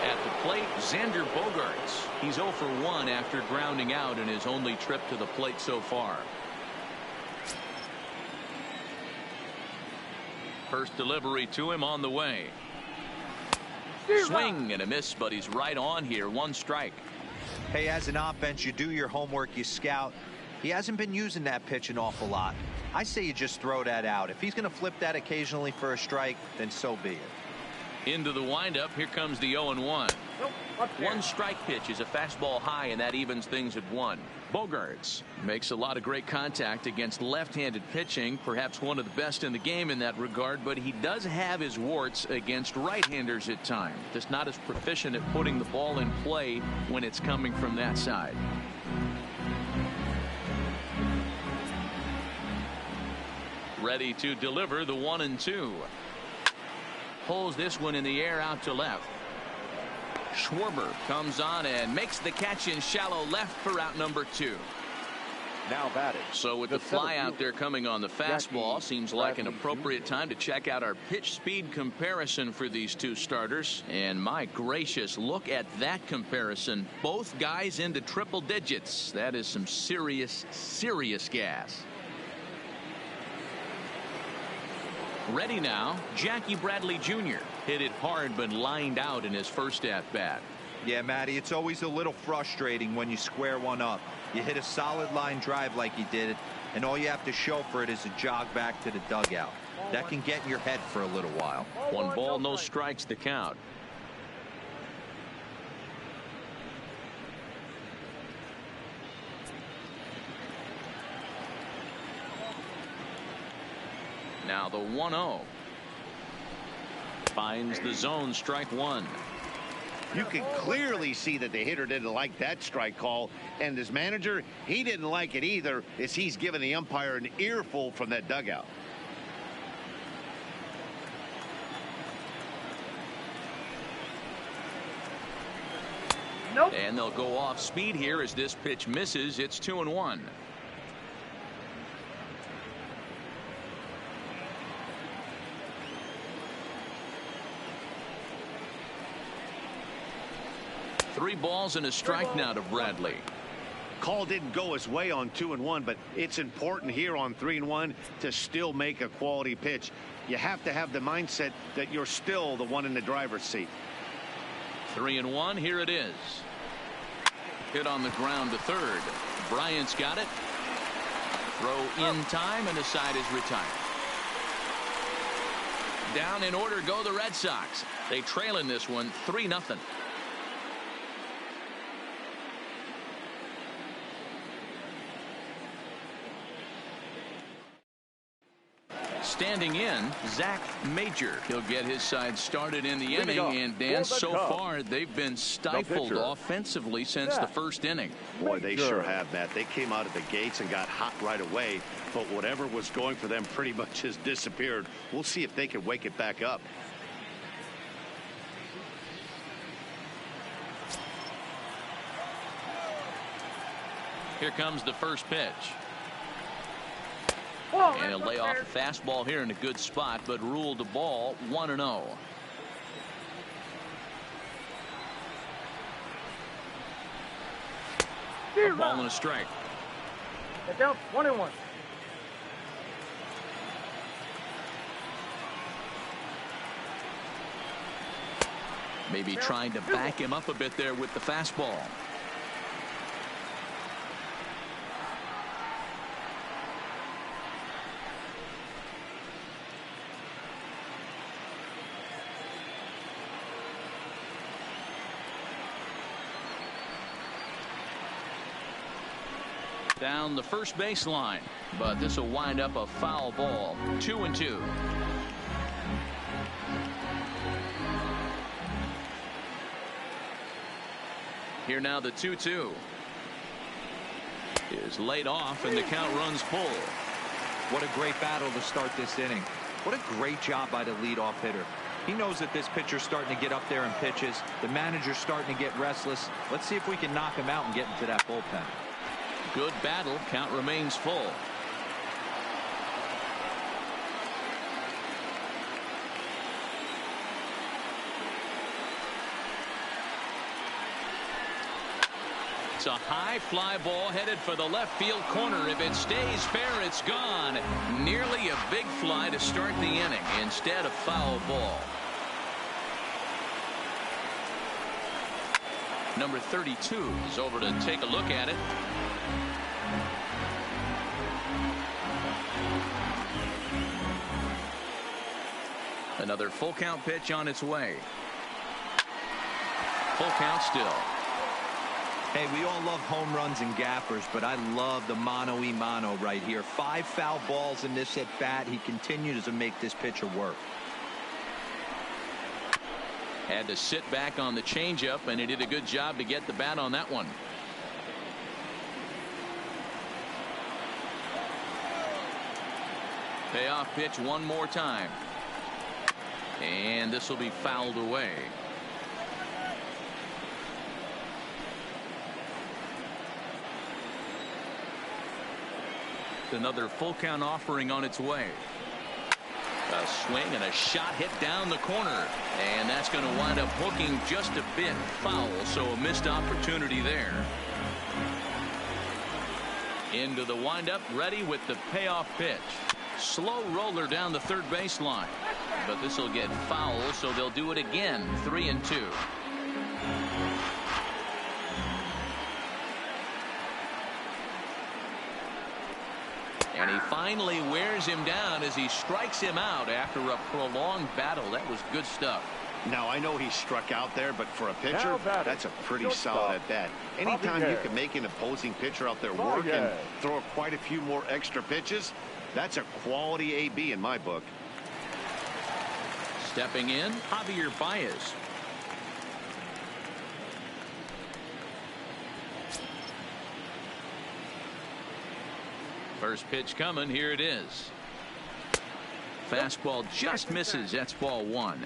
At the plate, Xander Bogaerts. He's 0 for 1 after grounding out in his only trip to the plate so far. First delivery to him on the way. Swing and a miss, but he's right on here. 1 strike. Hey, as an offense, you do your homework, you scout. He hasn't been using that pitch an awful lot. I say you just throw that out. If he's going to flip that occasionally for a strike, then so be it. Into the windup, here comes the 0-1. 1 strike pitch is a fastball high, and that evens things at 1. Bogaerts makes a lot of great contact against left-handed pitching, perhaps one of the best in the game in that regard, but he does have his warts against right-handers at times. Just not as proficient at putting the ball in play when it's coming from that side. Ready to deliver the 1-2. Pulls this one in the air out to left. Schwarber comes on and makes the catch in shallow left for out number 2. Now batting. So with the fly out there coming on the fastball, seems like an appropriate time to check out our pitch speed comparison for these two starters. And my gracious, look at that comparison. Both guys into triple digits. That is some serious gas. Ready now, Jackie Bradley Jr. hit it hard but lined out in his first at-bat. Yeah, Matty, it's always a little frustrating when you square one up. You hit a solid line drive like he did, and all you have to show for it is a jog back to the dugout. That can get in your head for a little while. 1 ball, no strikes the count. Now the 1-0. Finds the zone, strike 1. You can clearly see that the hitter didn't like that strike call, and his manager, he didn't like it either, as he's giving the umpire an earful from that dugout. Nope. And they'll go off speed here as this pitch misses. It's 2-1. Three balls and a strike now to Bradley. Call didn't go his way on 2-1, but it's important here on 3-1 to still make a quality pitch. You have to have the mindset that you're still the one in the driver's seat. 3-1. Here it is. Hit on the ground to third. Bryant's got it. Throw in time, and the side is retired. Down in order go the Red Sox. They trail in this one 3-0. Standing in, Zach Major. He'll get his side started in the inning. And Dan, so far they've been stifled offensively since the first inning. Boy, they sure have, Matt. They came out of the gates and got hot right away, but whatever was going for them pretty much has disappeared. We'll see if they can wake it back up. Here comes the first pitch. And he'll lay off a fastball here in a good spot, but ruled the ball 1-0. A ball and a strike. Down 1-1. Maybe trying to back him up a bit there with the fastball. Down the first baseline, but this will wind up a foul ball. 2-2. Here now the 2-2 is laid off and the count runs full. What a great battle to start this inning. What a great job by the leadoff hitter. He knows that this pitcher's starting to get up there in pitches. The manager's starting to get restless. Let's see if we can knock him out and get into that bullpen. Good battle. Count remains full. It's a high fly ball headed for the left field corner. If it stays fair, it's gone. Nearly a big fly to start the inning. Instead, a foul ball. Number 32 is over to take a look at it. Another full count pitch on its way. Full count still. Hey, we all love home runs and gappers, but I love the mano-a-mano right here. 5 foul balls in this at bat. He continues to make this pitcher work. Had to sit back on the changeup, and he did a good job to get the bat on that one. Payoff pitch one more time. And this will be fouled away. Another full count offering on its way. A swing and a shot hit down the corner, and that's going to wind up hooking just a bit foul, so a missed opportunity there. Into the windup, ready with the payoff pitch. Slow roller down the third baseline, but this will get foul, so they'll do it again. 3-2. And he finally wears him down as he strikes him out after a prolonged battle. That was good stuff. Now, I know he struck out there, but for a pitcher, that's a pretty solid at bat. Anytime you can make an opposing pitcher out there work and throw quite a few more extra pitches, that's a quality AB in my book. Stepping in, Javier Baez. First pitch coming. Here it is. Fastball just misses. That's ball one.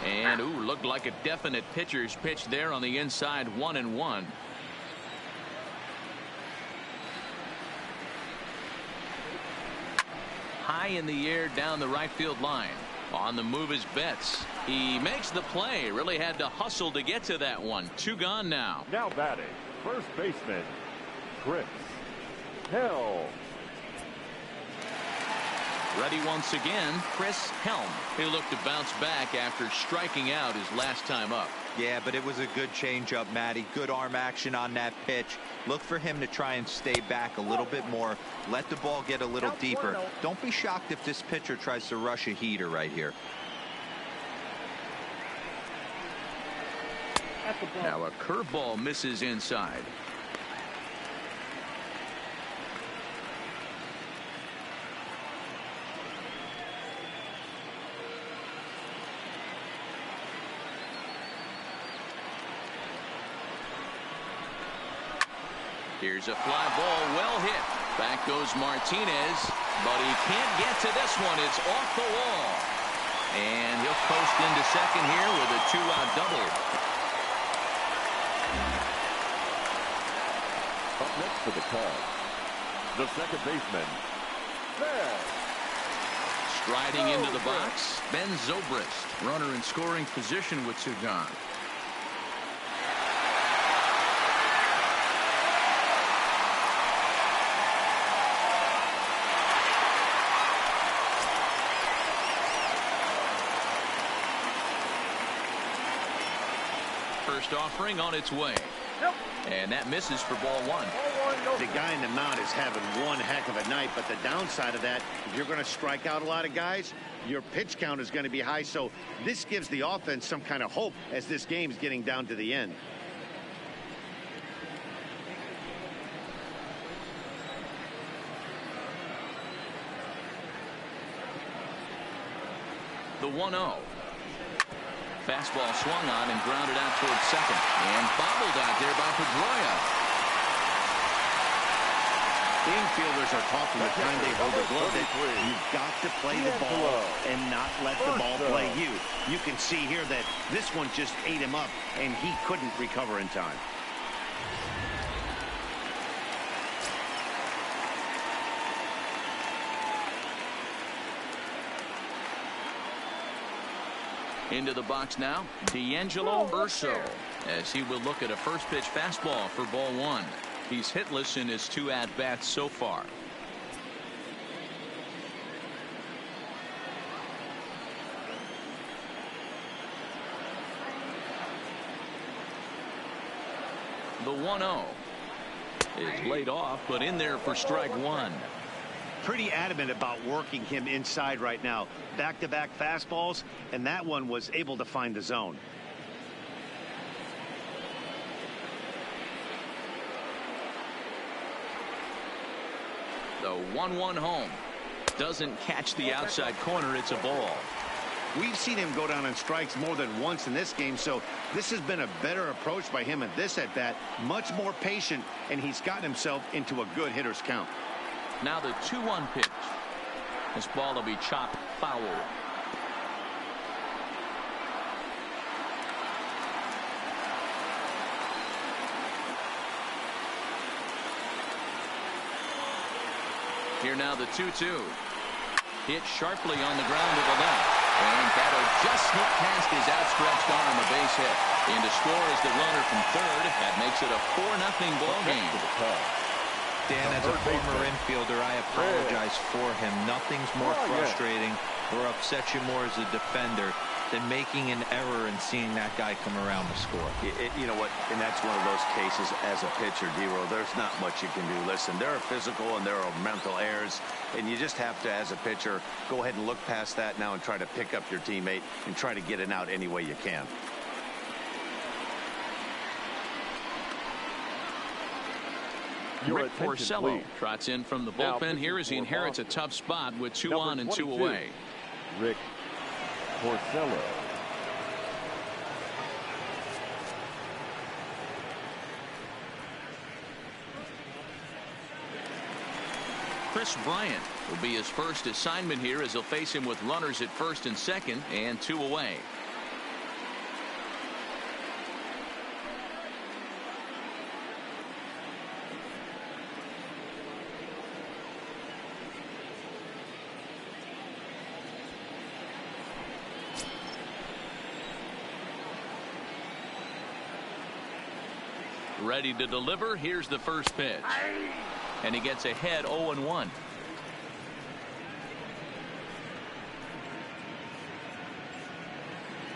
And ooh, looked like a definite pitcher's pitch there on the inside. 1-1. High in the air down the right field line. On the move is Betts. He makes the play. Really had to hustle to get to that one. 2 gone now. Now batting, first baseman, Chris Hill. Ready once again, Chris Helm. He looked to bounce back after striking out his last time up. Yeah, but it was a good changeup, Matty. Good arm action on that pitch. Look for him to try and stay back a little bit more. Let the ball get a little deeper. Don't be shocked if this pitcher tries to rush a heater right here. Now a curveball misses inside. Here's a fly ball, well hit. Back goes Martinez, but he can't get to this one. It's off the wall. And he'll post into second here with a 2-out double. Up next for the Cubs, the second baseman, Ben. Striding into the box, Ben Zobrist. Runner in scoring position with two gone. First offering on its way. And that misses for ball one. The guy in the mound is having one heck of a night, but the downside of that, if you're going to strike out a lot of guys, your pitch count is going to be high. So this gives the offense some kind of hope as this game's getting down to the end. The 1-0. Fastball swung on and grounded out towards second. And bobbled out there by Pedroia. Infielders are talking the time they hold the glove that you've got to play the ball and not let the ball play you. You can see here that this one just ate him up and he couldn't recover in time. Into the box now, D'Angelo Urso, as he will look at a first pitch fastball for ball one. He's hitless in his 2 at-bats so far. The 1-0 is laid off, but in there for strike one. Pretty adamant about working him inside right now. Back-to-back fastballs, and that one was able to find the zone. The 1-1 home. Doesn't catch the outside corner. It's a ball. We've seen him go down on strikes more than once in this game, so this has been a better approach by him at this at-bat. Much more patient, and he's gotten himself into a good hitter's count. Now the 2-1 pitch. This ball will be chopped foul. Here now the 2-2. Hit sharply on the ground to the left. And that'll just sneak past his outstretched arm, a base hit. And to score is the runner from third. That makes it a 4-0 ball game. Dan, as a former infielder, I apologize for him. Nothing's more frustrating or upsets you more as a defender than making an error and seeing that guy come around to score. You know what? And that's one of those cases as a pitcher, D-Roll, there's not much you can do. Listen, there are physical and there are mental errors, and you just have to, as a pitcher, go ahead and look past that now and try to pick up your teammate and try to get it out any way you can. Rick Porcello trots in from the bullpen here as he inherits a tough spot with 2 on and 2 away. Rick Porcello. Chris Bryant will be his first assignment here as he'll face him with runners at first and second and 2 away. Ready to deliver. Here's the first pitch. And he gets ahead 0-1.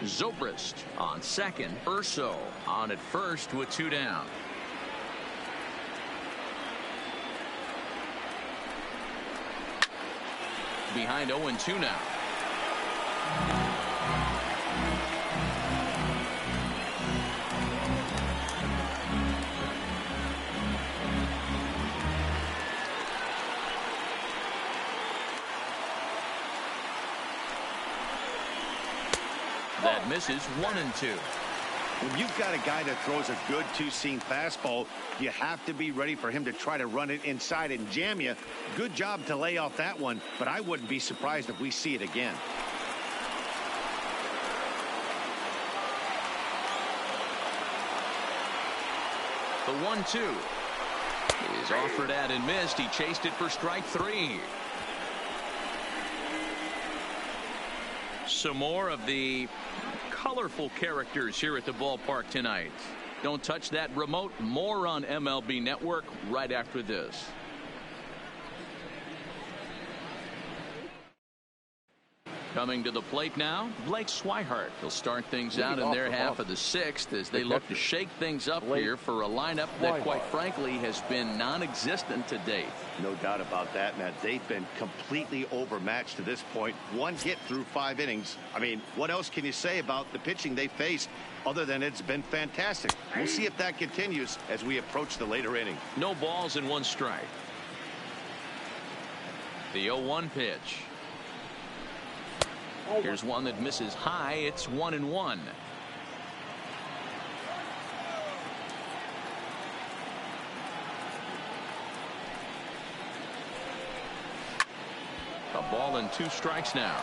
Zobrist on second. Urso on at first with 2 down. Behind 0-2 now. That misses 1-2. When you've got a guy that throws a good two-seam fastball, you have to be ready for him to try to run it inside and jam you. Good job to lay off that one, but I wouldn't be surprised if we see it again. The 1-2 is offered at and missed. He chased it for strike 3. Some more of the colorful characters here at the ballpark tonight. Don't touch that remote. More on MLB Network right after this. Coming to the plate now, Blake Swihart. He'll start things out in their half of the 6th as they look to shake things up here for a lineup that, quite frankly, has been non-existent to date. No doubt about that, Matt. They've been completely overmatched to this point. 1 hit through 5 innings. I mean, what else can you say about the pitching they faced other than it's been fantastic? We'll see if that continues as we approach the later innings. No balls and 1 strike. The 0-1 pitch. Here's one that misses high. It's 1-1. A ball and 2 strikes now.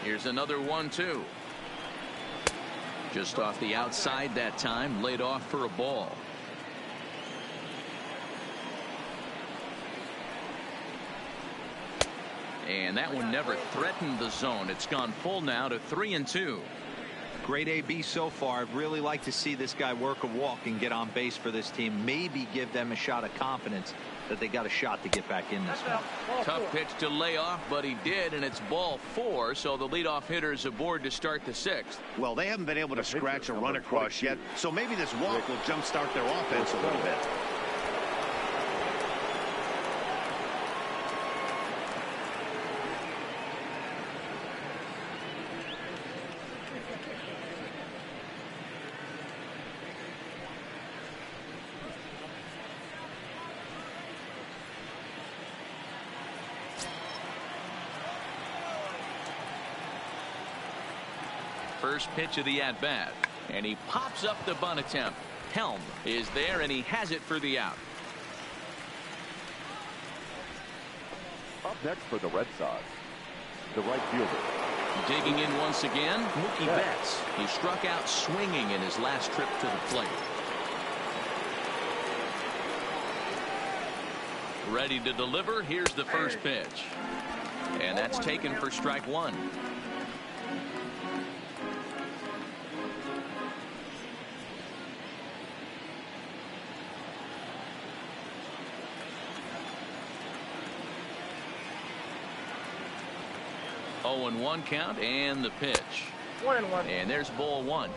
Here's another 1-2. Just off the outside that time, laid off for a ball. And that one never threatened the zone. It's gone full now to 3-2. Great AB so far. I'd really like to see this guy work a walk and get on base for this team. Maybe give them a shot of confidence that they got a shot to get back in this one. Tough pitch to lay off, but he did, and it's ball 4, so the leadoff hitter is aboard to start the 6th. Well, they haven't been able to scratch a run across yet, so maybe this walk will jumpstart their offense a little bit. First pitch of the at-bat, and he pops up the bunt attempt. Helm is there, and he has it for the out. Up next for the Red Sox, the right fielder. Digging in once again, Mookie Betts. He struck out swinging in his last trip to the plate. Ready to deliver. Here's the first pitch, and that's taken for strike 1. And 1 count, and the pitch. 1-1. And there's ball 1.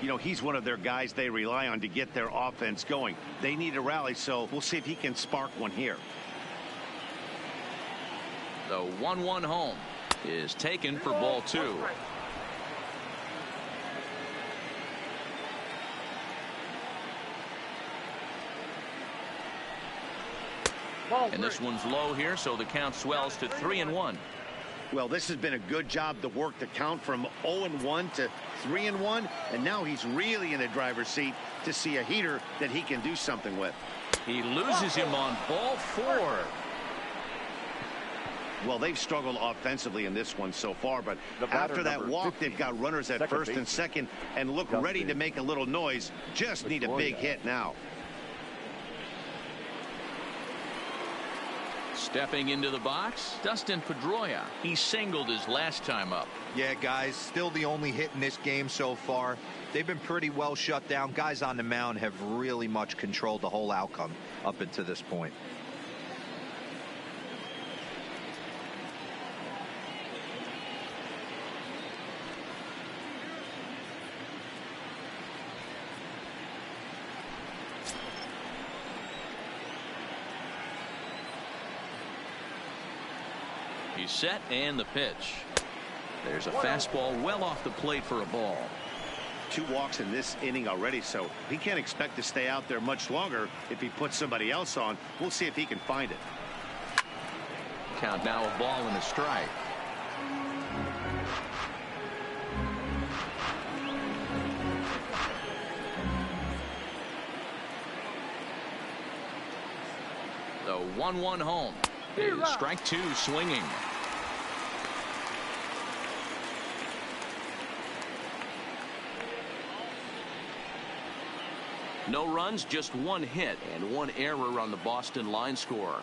You know, he's one of their guys they rely on to get their offense going. They need a rally, so we'll see if he can spark one here. The 1-1 home is taken for ball 2. And this one's low here, so the count swells to 3-1. Well, this has been a good job to work the count from 0-1 to 3-1, and now he's really in the driver's seat to see a heater that he can do something with. He loses him on ball 4. Well, they've struggled offensively in this one so far, but after that walk, they've got runners at first and second and look ready to make a little noise. Just need a big hit now. Stepping into the box, Dustin Pedroia. He singled his last time up. Yeah, guys, still the only hit in this game so far. They've been pretty well shut down. Guys on the mound have really much controlled the whole outcome up until this point. He's set and the pitch. There's a fastball well off the plate for a ball. 2 walks in this inning already, so he can't expect to stay out there much longer if he puts somebody else on. We'll see if he can find it. Count now a ball and a strike. The 1-1 home. Is strike 2 swinging. No runs, just 1 hit and 1 error on the Boston line score.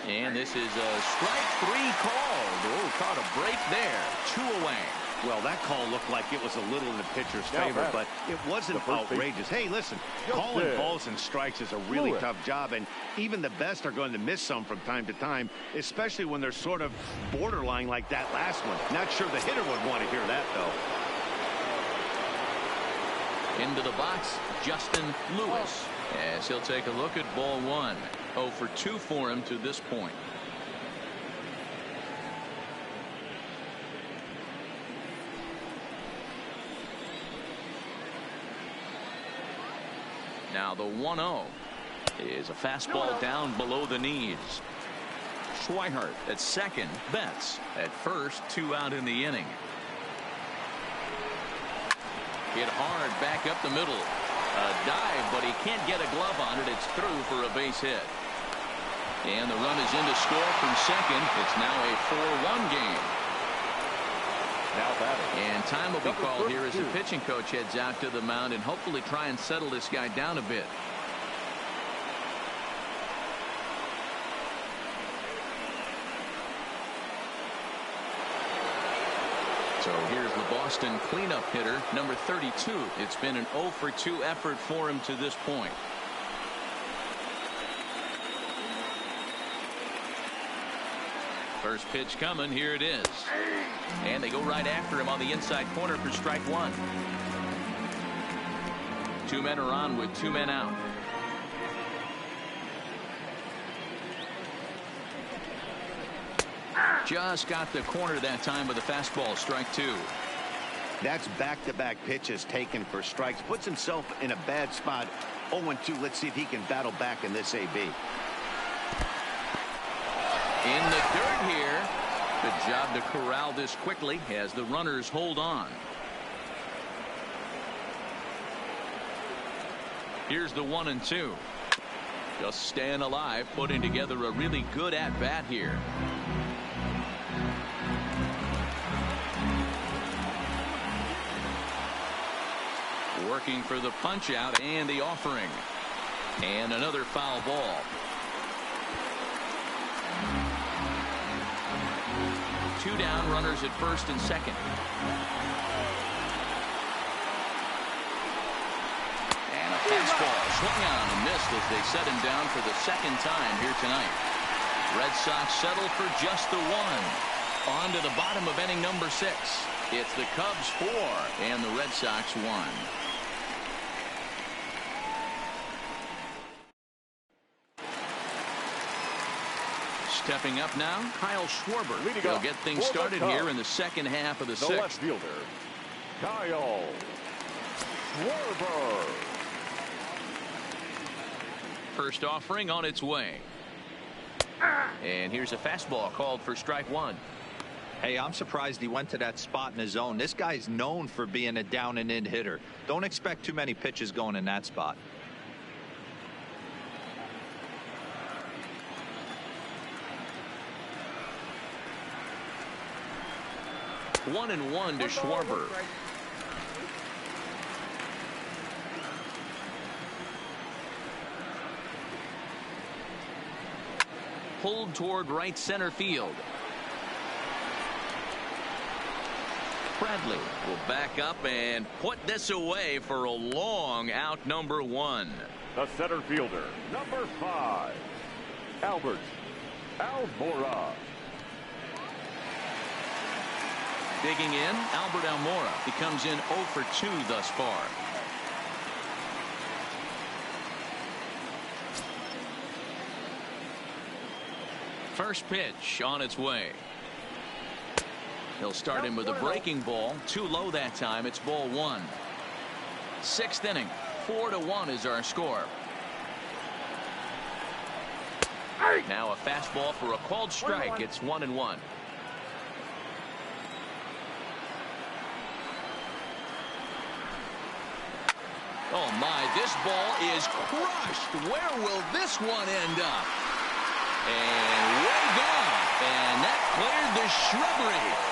And this is a strike 3 called. Oh, caught a break there. 2 away. Well, that call looked like it was a little in the pitcher's favor, but it wasn't outrageous. Hey, listen, calling balls and strikes is a really tough job, and even the best are going to miss some from time to time, especially when they're sort of borderline like that last one. Not sure the hitter would want to hear that, though. Into the box, Justin Lewis, as he'll take a look at ball 1. 0 for 2 for him to this point. Now the 1-0 is a fastball down below the knees. Schweihart at second, Betts at first, 2 out in the inning. Hit hard back up the middle. A dive, but he can't get a glove on it. It's through for a base hit. And the run is in to score from second. It's now a 4-1 game. Now batting. And time will be called here as the pitching coach heads out to the mound and hopefully try and settle this guy down a bit. So here's the Boston cleanup hitter, number 32. It's been an 0 for 2 effort for him to this point. First pitch coming. Here it is. And they go right after him on the inside corner for strike 1. 2 men are on with 2 men out. Just got the corner that time with a fastball. Strike 2. That's back-to-back pitches taken for strikes. Puts himself in a bad spot. 0-2. Let's see if he can battle back in this AB. In the dirt here. Good job to corral this quickly as the runners hold on. Here's the 1-2. Just staying alive, putting together a really good at-bat here. Working for the punch out and the offering. And another foul ball. Two down, runners at first and second. And a fastball swung on and missed as they set him down for the second time here tonight. Red Sox settle for just the 1. On to the bottom of inning number 6. It's the Cubs 4 and the Red Sox 1. Stepping up now, Kyle Schwarber. He'll get things started here in the second half of the 6th. The left fielder, Kyle Schwarber. First offering on its way. And here's a fastball called for strike 1. Hey, I'm surprised he went to that spot in his zone. This guy's known for being a down and in hitter. Don't expect too many pitches going in that spot. 1-1 to Schwarber. pulled toward right center field. Bradley will back up and put this away for a long out number 1. The center fielder, number 5, Albert Almora. Digging in, Albert Almora. He comes in 0 for 2 thus far. First pitch on its way. He'll start him with a breaking ball. Too low that time. It's ball 1. 6th inning. 4-1 is our score. Now a fastball for a called strike. It's 1-1. Oh my, this ball is crushed. Where will this one end up? And way gone. And that cleared the shrubbery.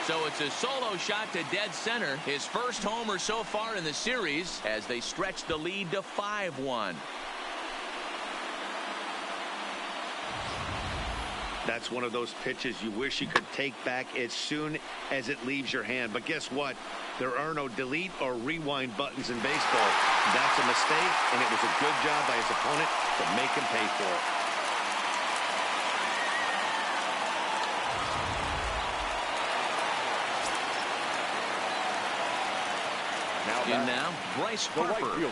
So it's a solo shot to dead center. His first homer so far in the series as they stretch the lead to 5-1. That's one of those pitches you wish you could take back as soon as it leaves your hand. But guess what? There are no delete or rewind buttons in baseball. That's a mistake, and it was a good job by his opponent to make him pay for it. In now, Bryce Harper.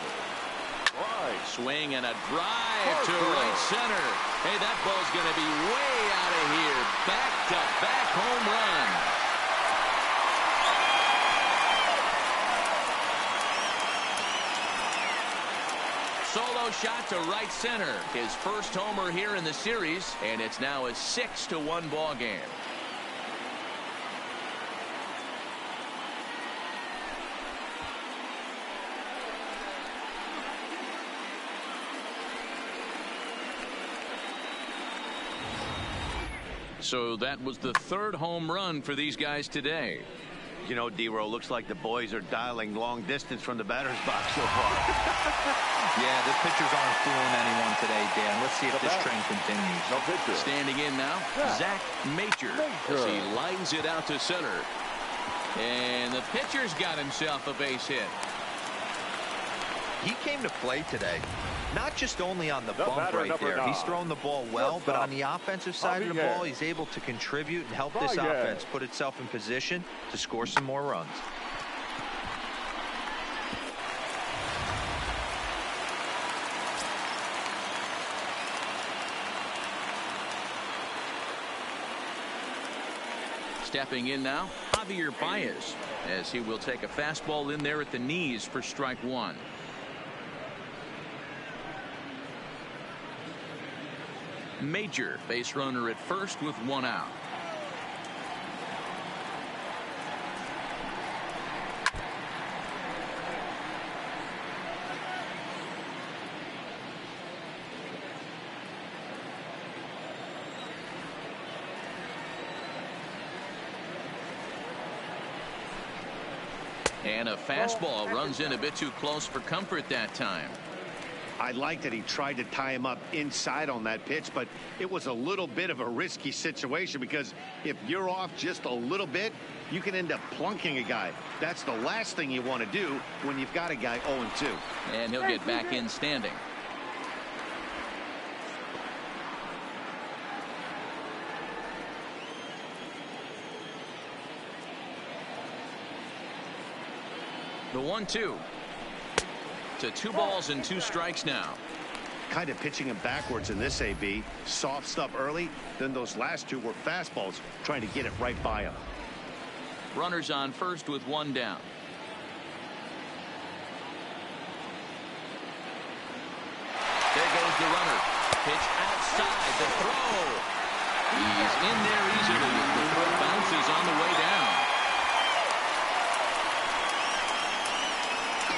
Swing and a drive to right center. Hey, that ball's going to be way out of here. Back-to-back home run. Solo shot to right center. His first homer here in the series, and it's now a 6-1 ball game. So that was the 3rd home run for these guys today. You know, D-Row, looks like the boys are dialing long distance from the batter's box so far. Yeah, the pitchers aren't fooling anyone today, Dan. Let's see if this trend continues. No pitcher. Standing in now, Zach Major as he lines it out to center. And the pitcher's got himself a base hit. He came to play today, not just only on the bump right there. He's thrown the ball well, but on the offensive side of the ball, he's able to contribute and help this offense put itself in position to score some more runs. Stepping in now, Javier Baez, as he will take a fastball in there at the knees for strike 1. Major, base runner at first with 1 out. And a fastball runs in a bit too close for comfort that time. I like that he tried to tie him up inside on that pitch, but it was a little bit of a risky situation because if you're off just a little bit, you can end up plunking a guy. That's the last thing you want to do when you've got a guy 0-2. And he'll get back in standing. The 1-2. To 2 balls and 2 strikes now. Kind of pitching him backwards in this AB. Soft stuff early, then those last 2 were fastballs, trying to get it right by him. Runners on first with 1 down. There goes the runner. Pitch outside the throw. He's in there easily. The throw bounces on the way down.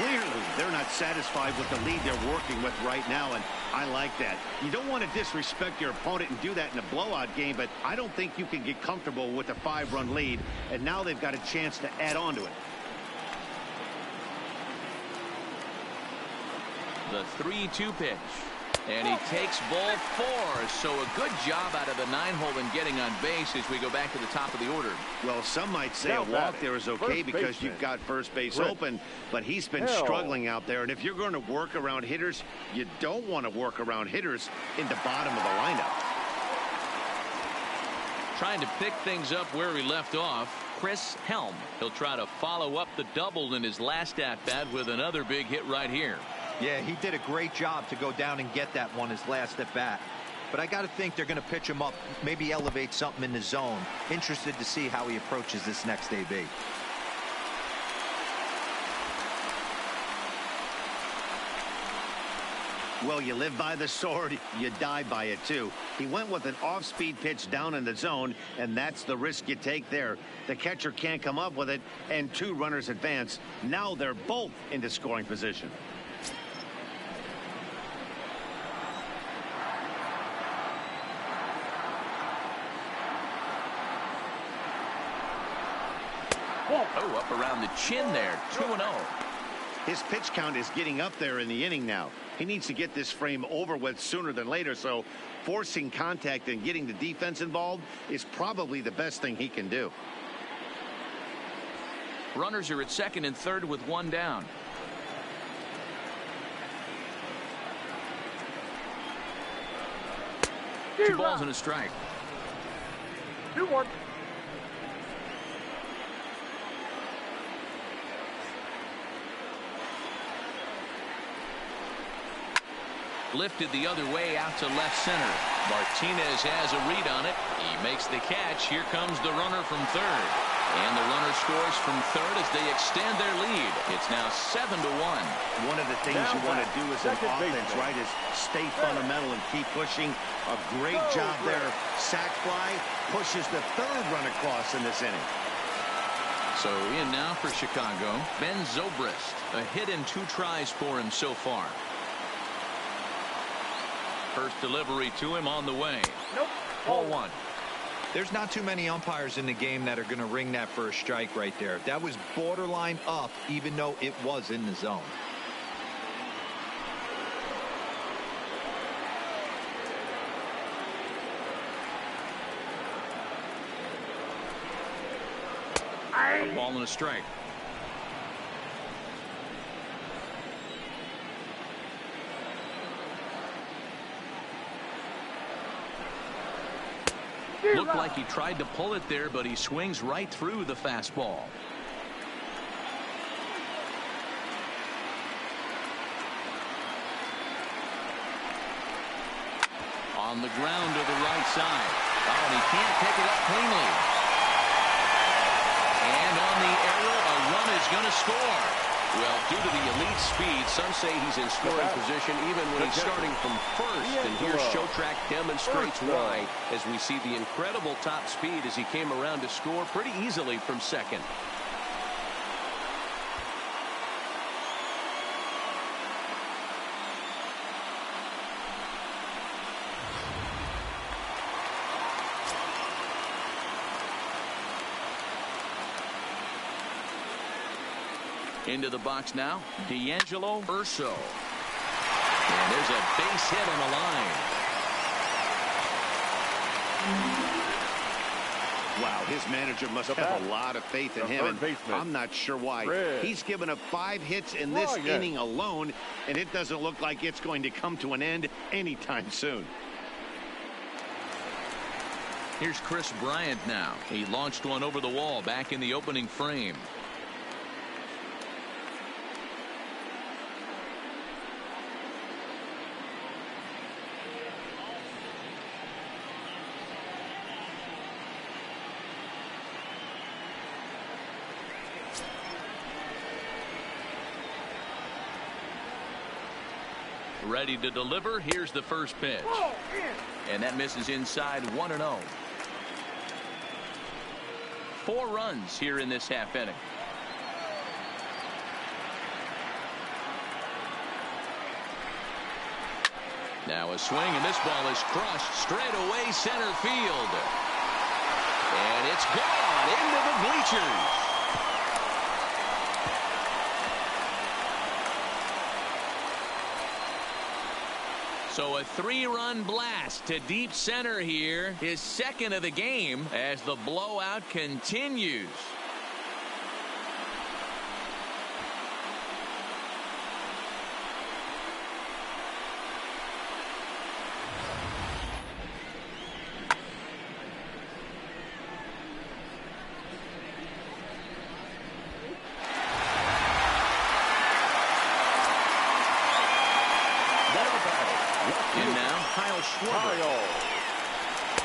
Clearly, they're not satisfied with the lead they're working with right now, and I like that. You don't want to disrespect your opponent and do that in a blowout game, but I don't think you can get comfortable with a 5-run lead, and now they've got a chance to add on to it. The 3-2 pitch. And he takes ball 4. So a good job out of the 9-hole in getting on base as we go back to the top of the order. Well, some might say a walk there is okay because you've got first base open, but he's been struggling out there. And if you're going to work around hitters, you don't want to work around hitters in the bottom of the lineup. Trying to pick things up where he left off, Chris Helm. He'll try to follow up the double in his last at-bat with another big hit right here. Yeah, he did a great job to go down and get that one his last at bat. But I got to think they're going to pitch him up, maybe elevate something in the zone. Interested to see how he approaches this next AB. Well, you live by the sword, you die by it too. He went with an off-speed pitch down in the zone, and that's the risk you take there. The catcher can't come up with it, and 2 runners advance. Now they're both into scoring position. Oh, up around the chin there. 2-0. His pitch count is getting up there in the inning now. He needs to get this frame over with sooner than later, so forcing contact and getting the defense involved is probably the best thing he can do. Runners are at second and third with 1 down. Two balls and a strike. 2-1. Lifted the other way out to left center. Martinez has a read on it. He makes the catch. Here comes the runner from third. And the runner scores from third as they extend their lead. It's now 7-1. One of the things you want to do as an offense, right, is stay fundamental and keep pushing. A great job there. Sac fly pushes the third run across in this inning. So in now for Chicago, Ben Zobrist. A hit and 2 tries for him so far. First delivery to him on the way. Nope. Ball 1. There's not too many umpires in the game that are going to ring that first strike right there. That was borderline up, even though it was in the zone. A ball and a strike. Looked like he tried to pull it there, but he swings right through the fastball. On the ground to the right side. Oh, and he can't pick it up cleanly. And on the error, a run is going to score. Well, due to the elite speed, some say he's in scoring position even when he's starting from first. And here Showtrack demonstrates why as we see the incredible top speed as he came around to score pretty easily from second. Into the box now, D'Angelo Urso. And there's a base hit on the line. Wow, his manager must have a lot of faith in him, and I'm not sure why. He's given up 5 hits in this inning alone, and it doesn't look like it's going to come to an end anytime soon. Here's Chris Bryant now. He launched one over the wall back in the opening frame. Ready to deliver. Here's the first pitch. And that misses inside 1-0. 4 runs here in this half inning. Now a swing, and this ball is crushed straight away center field. And it's gone into the bleachers. So a 3-run blast to deep center here, his second of the game as the blowout continues.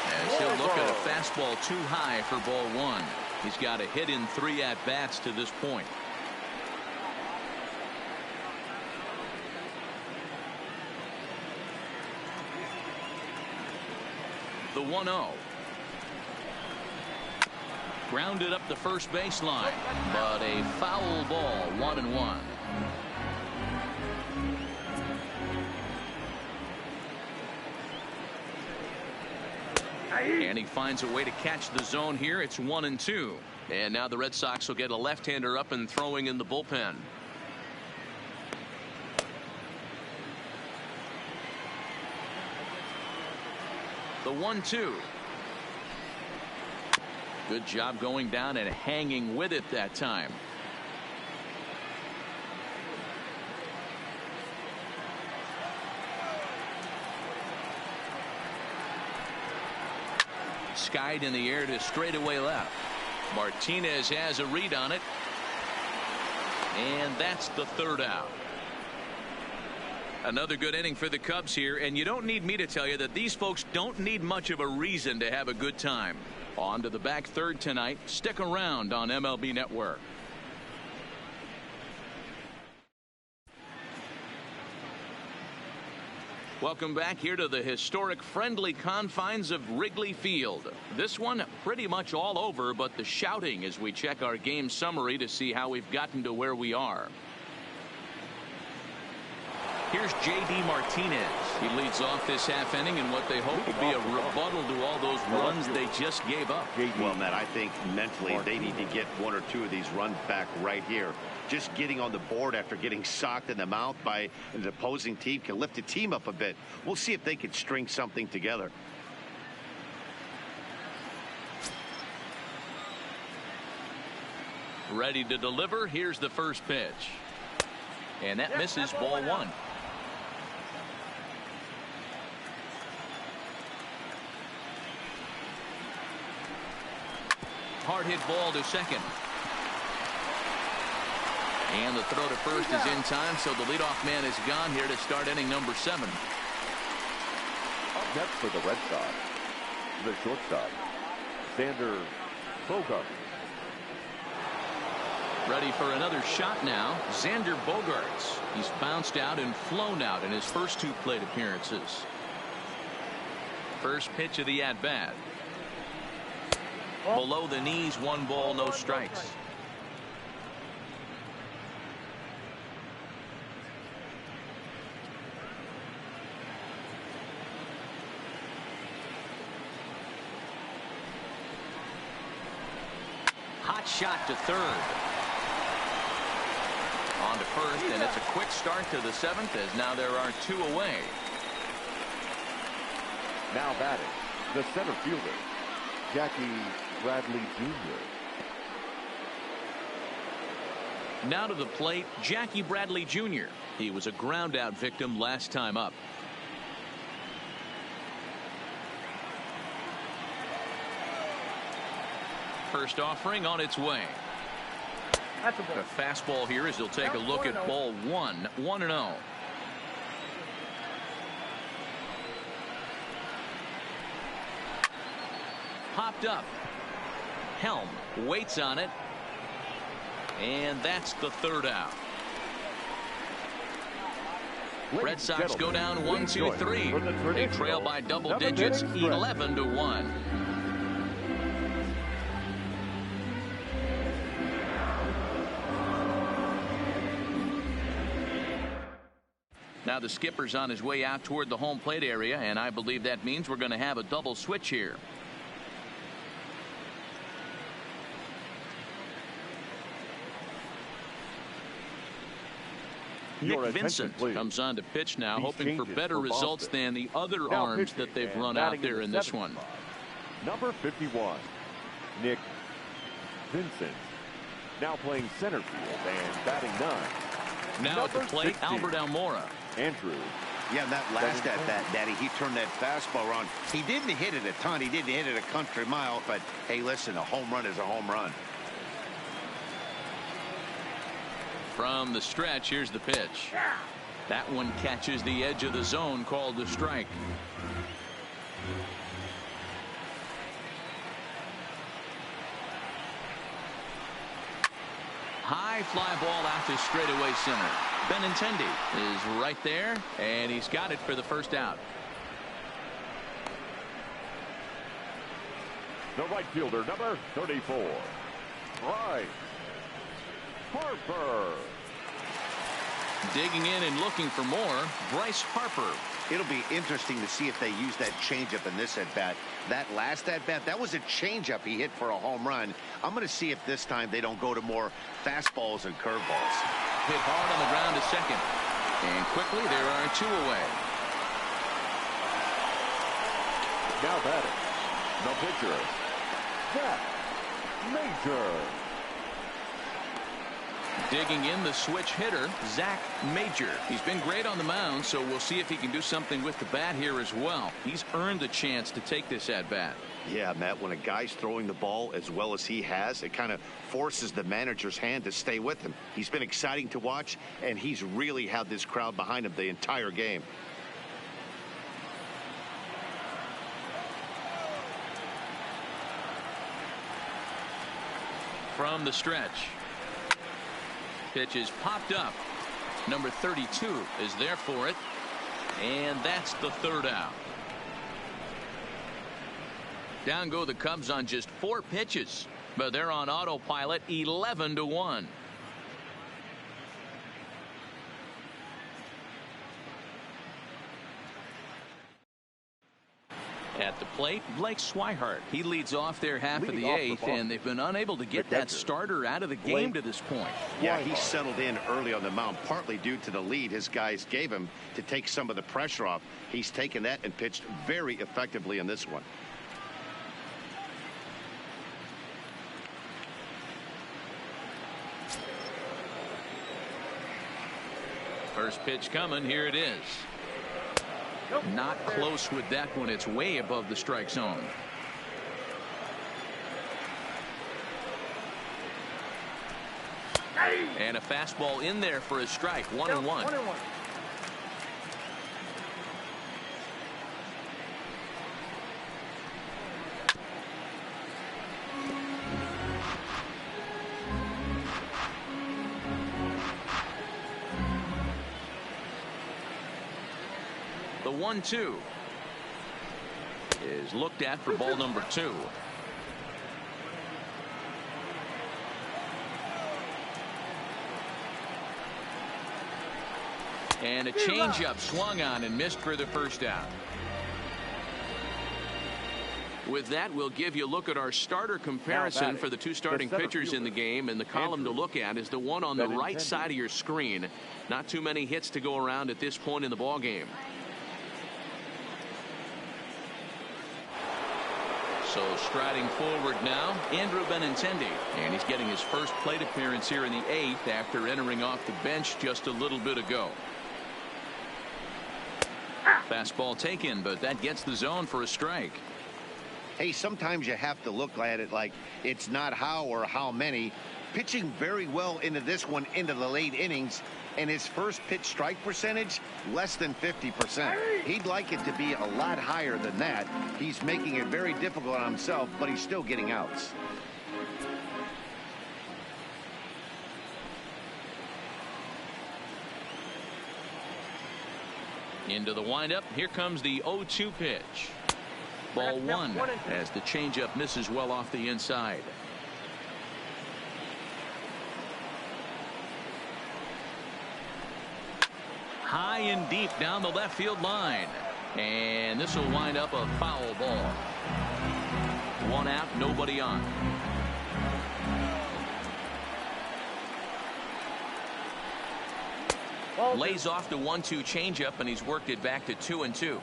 As he'll look at a fastball too high for ball 1. He's got a hit in 3 at-bats to this point. The 1-0. Grounded up the first baseline, but a foul ball, 1-1. And he finds a way to catch the zone here. It's 1-2. And now the Red Sox will get a left-hander up and throwing in the bullpen. The 1-2. Good job going down and hanging with it that time. Skied in the air to straightaway left. Martinez has a read on it. And that's the 3rd out. Another good inning for the Cubs here, and you don't need me to tell you that these folks don't need much of a reason to have a good time. On to the back third tonight. Stick around on MLB Network. Welcome back here to the historic friendly confines of Wrigley Field. This one pretty much all over, but the shouting as we check our game summary to see how we've gotten to where we are. Here's J.D. Martinez. He leads off this half inning in what they hope will be a rebuttal to all those runs they just gave up. Well, Matt, I think mentally they need to get 1 or 2 of these runs back right here. Just getting on the board after getting socked in the mouth by an opposing team can lift the team up a bit. We'll see if they can string something together. Ready to deliver. Here's the first pitch. And that misses, ball 1. Hard hit ball to second. And the throw to first is in time, so the leadoff man is gone here to start inning number 7. Up next for the Red Sox, the shortstop, Xander Bogaerts. Ready for another shot now. Xander Bogaerts. He's bounced out and flown out in his first 2 plate appearances. First pitch of the at-bat. Below the knees, 1 ball, no strikes. Hot shot to third. On to first, and it's a quick start to the 7th as now there are 2 away. Now batting, the center fielder, Jackie Bradley Jr. Now to the plate, Jackie Bradley Jr. He was a ground out victim last time up. First offering on its way. That's a ball. The fastball here as he'll take a look at ball 1, 1-0. Popped up. Helm waits on it. And that's the 3rd out. Red Sox go down 1-2-3. They trail by double digits, 11-1. Now the skipper's on his way out toward the home plate area, and I believe that means we're going to have a double switch here. Nick Your Vincent attention, please. comes on to pitch now, These hoping for changes better for results Boston. than the other Now arms pitching that they've and run out batting there in the this seventh one. spot, number 51, Nick Vincent. Now playing center field and batting 9. Now at the Number plate, 16, Albert Almora. Andrew. Yeah, and that last at bat, Daddy, he turned that fastball around. He didn't hit it a ton. He didn't hit it a country mile. But, hey, listen, a home run is a home run. From the stretch, here's the pitch. That one catches the edge of the zone, called the strike. High fly ball out to straightaway center. Benintendi is right there, and he's got it for the first out. The right fielder, number 34, Bryce Harper. Digging in and looking for more, Bryce Harper. It'll be interesting to see if they use that changeup in this at-bat. That last at-bat, that was a changeup he hit for a home run. I'm going to see if this time they don't go to more fastballs and curveballs. Hit hard on the ground to second. And quickly, there are 2 away. Now batting, the pitcher, Zach Major. Digging in, the switch hitter, Zach Major. He's been great on the mound, so we'll see if he can do something with the bat here as well. He's earned the chance to take this at-bat. Yeah, Matt, when a guy's throwing the ball as well as he has, it kind of forces the manager's hand to stay with him. He's been exciting to watch, and he's really had this crowd behind him the entire game. From the stretch. Pitch is popped up. Number 32 is there for it. And that's the third out. Down go the Cubs on just 4 pitches. But they're on autopilot 11-1. At the plate, Blake Swihart. He leads off their half of the 8th, and they've been unable to get that starter out of the game to this point. Yeah, he settled in early on the mound, partly due to the lead his guys gave him to take some of the pressure off. He's taken that and pitched very effectively in this one. First pitch coming. Here it is. Not close with that one. It's way above the strike zone. And a fastball in there for a strike. 1-1. The 1-2 is looked at for ball number 2. And a changeup swung on and missed for the first out. With that, we'll give you a look at our starter comparison for the 2 starting pitchers in the game. And the column to look at is the one on the right side of your screen. Not too many hits to go around at this point in the ball game. So striding forward now, Andrew Benintendi. And he's getting his first plate appearance here in the 8th after entering off the bench just a little bit ago. Fastball taken, but that gets the zone for a strike. Hey, sometimes you have to look at it like it's not how or how many. Pitching very well into this one into the late innings, and his first pitch strike percentage less than 50%. He'd like it to be a lot higher than that. He's making it very difficult on himself, but he's still getting outs. Into the windup. Here comes the 0-2 pitch. Ball 1 as the changeup misses well off the inside. High and deep down the left field line. And this will wind up a foul ball. 1 out, nobody on. Lays off the 1-2 changeup, and he's worked it back to 2-2.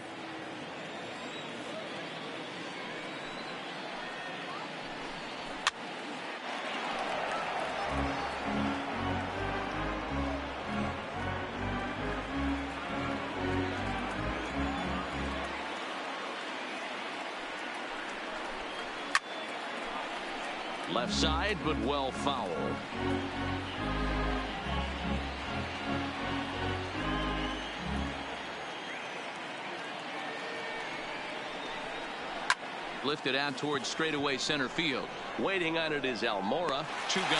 Left side, but well fouled. Lifted out towards straightaway center field. Waiting on it is Almora. 2 gone.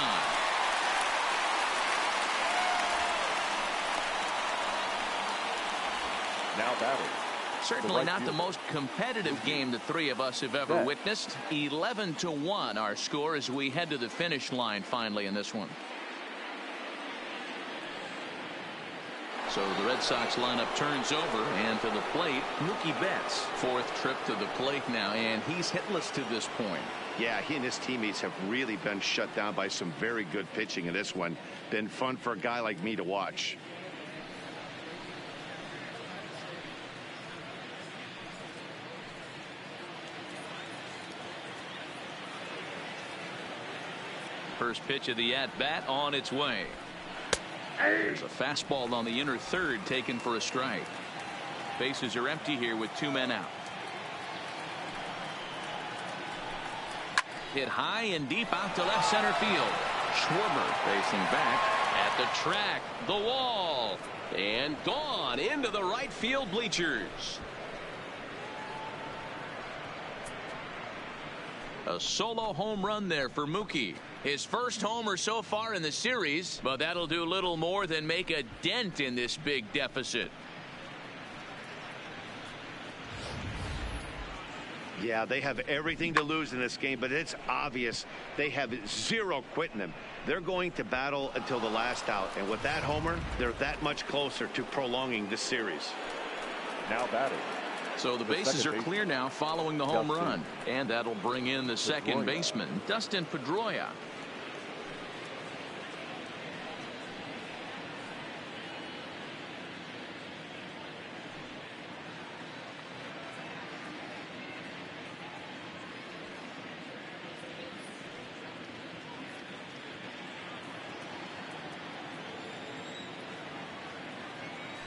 Now batting. Certainly not the most competitive game the three of us have ever witnessed. 11-1 our score as we head to the finish line finally in this one. So the Red Sox lineup turns over, and to the plate, Mookie Betts. 4th trip to the plate now, and he's hitless to this point. Yeah, he and his teammates have really been shut down by some very good pitching in this one. Been fun for a guy like me to watch. First pitch of the at-bat on its way. There's a fastball on the inner third taken for a strike. Bases are empty here with 2 men out. Hit high and deep out to left center field. Schwarber facing back at the track. The wall. And gone into the right field bleachers. A solo home run there for Mookie. His first homer so far in the series, but that'll do little more than make a dent in this big deficit. Yeah, they have everything to lose in this game, but it's obvious they have zero quit in them. They're going to battle until the last out, and with that homer, they're that much closer to prolonging this series. Now batting. So the bases are clear now following the home run, and that'll bring in the second baseman, Dustin Pedroia.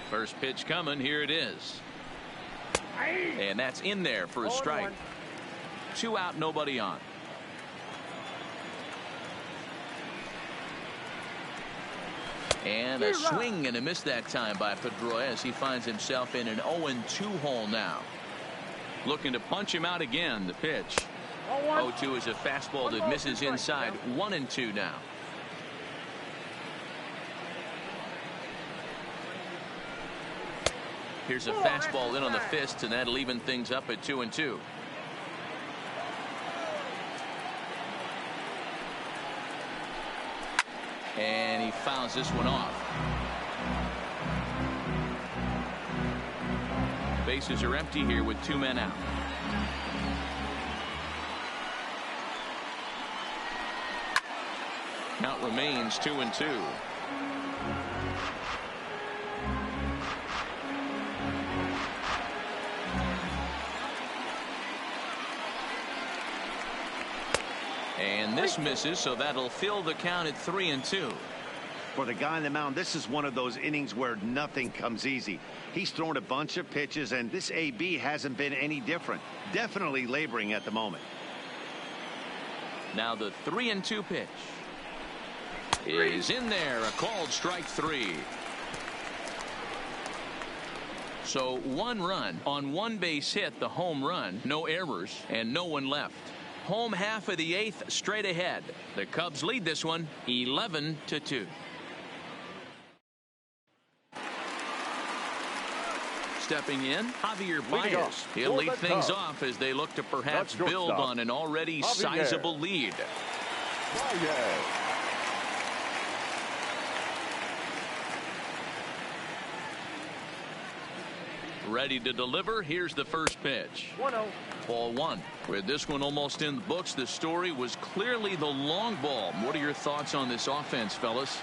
First pitch coming. Here it is. And that's in there for a strike. 2 out, nobody on. And a swing and a miss that time by Pedroia as he finds himself in an 0-2 hole now. Looking to punch him out again. The pitch. 0-2 is a fastball that misses inside. 1-2 now. Here's a fastball in on the fist, and that'll even things up at 2-2. And he fouls this one off. Bases are empty here with 2 men out. Count remains 2-2. And this misses, so that'll fill the count at 3-2. For the guy on the mound, this is one of those innings where nothing comes easy. He's thrown a bunch of pitches, and this AB hasn't been any different. Definitely laboring at the moment. Now the 3-2 pitch is in there. A called strike 3. So 1 run on 1 base hit, the home run, no errors, and no one left. Home half of the 8th straight ahead. The Cubs lead this one 11-2. Stepping in, Javier Baez. He'll lead things off as they look to perhaps build on an already sizable lead. Ready to deliver. Here's the first pitch. 1-0. Ball 1. With this one almost in the books, the story was clearly the long ball. What are your thoughts on this offense, fellas?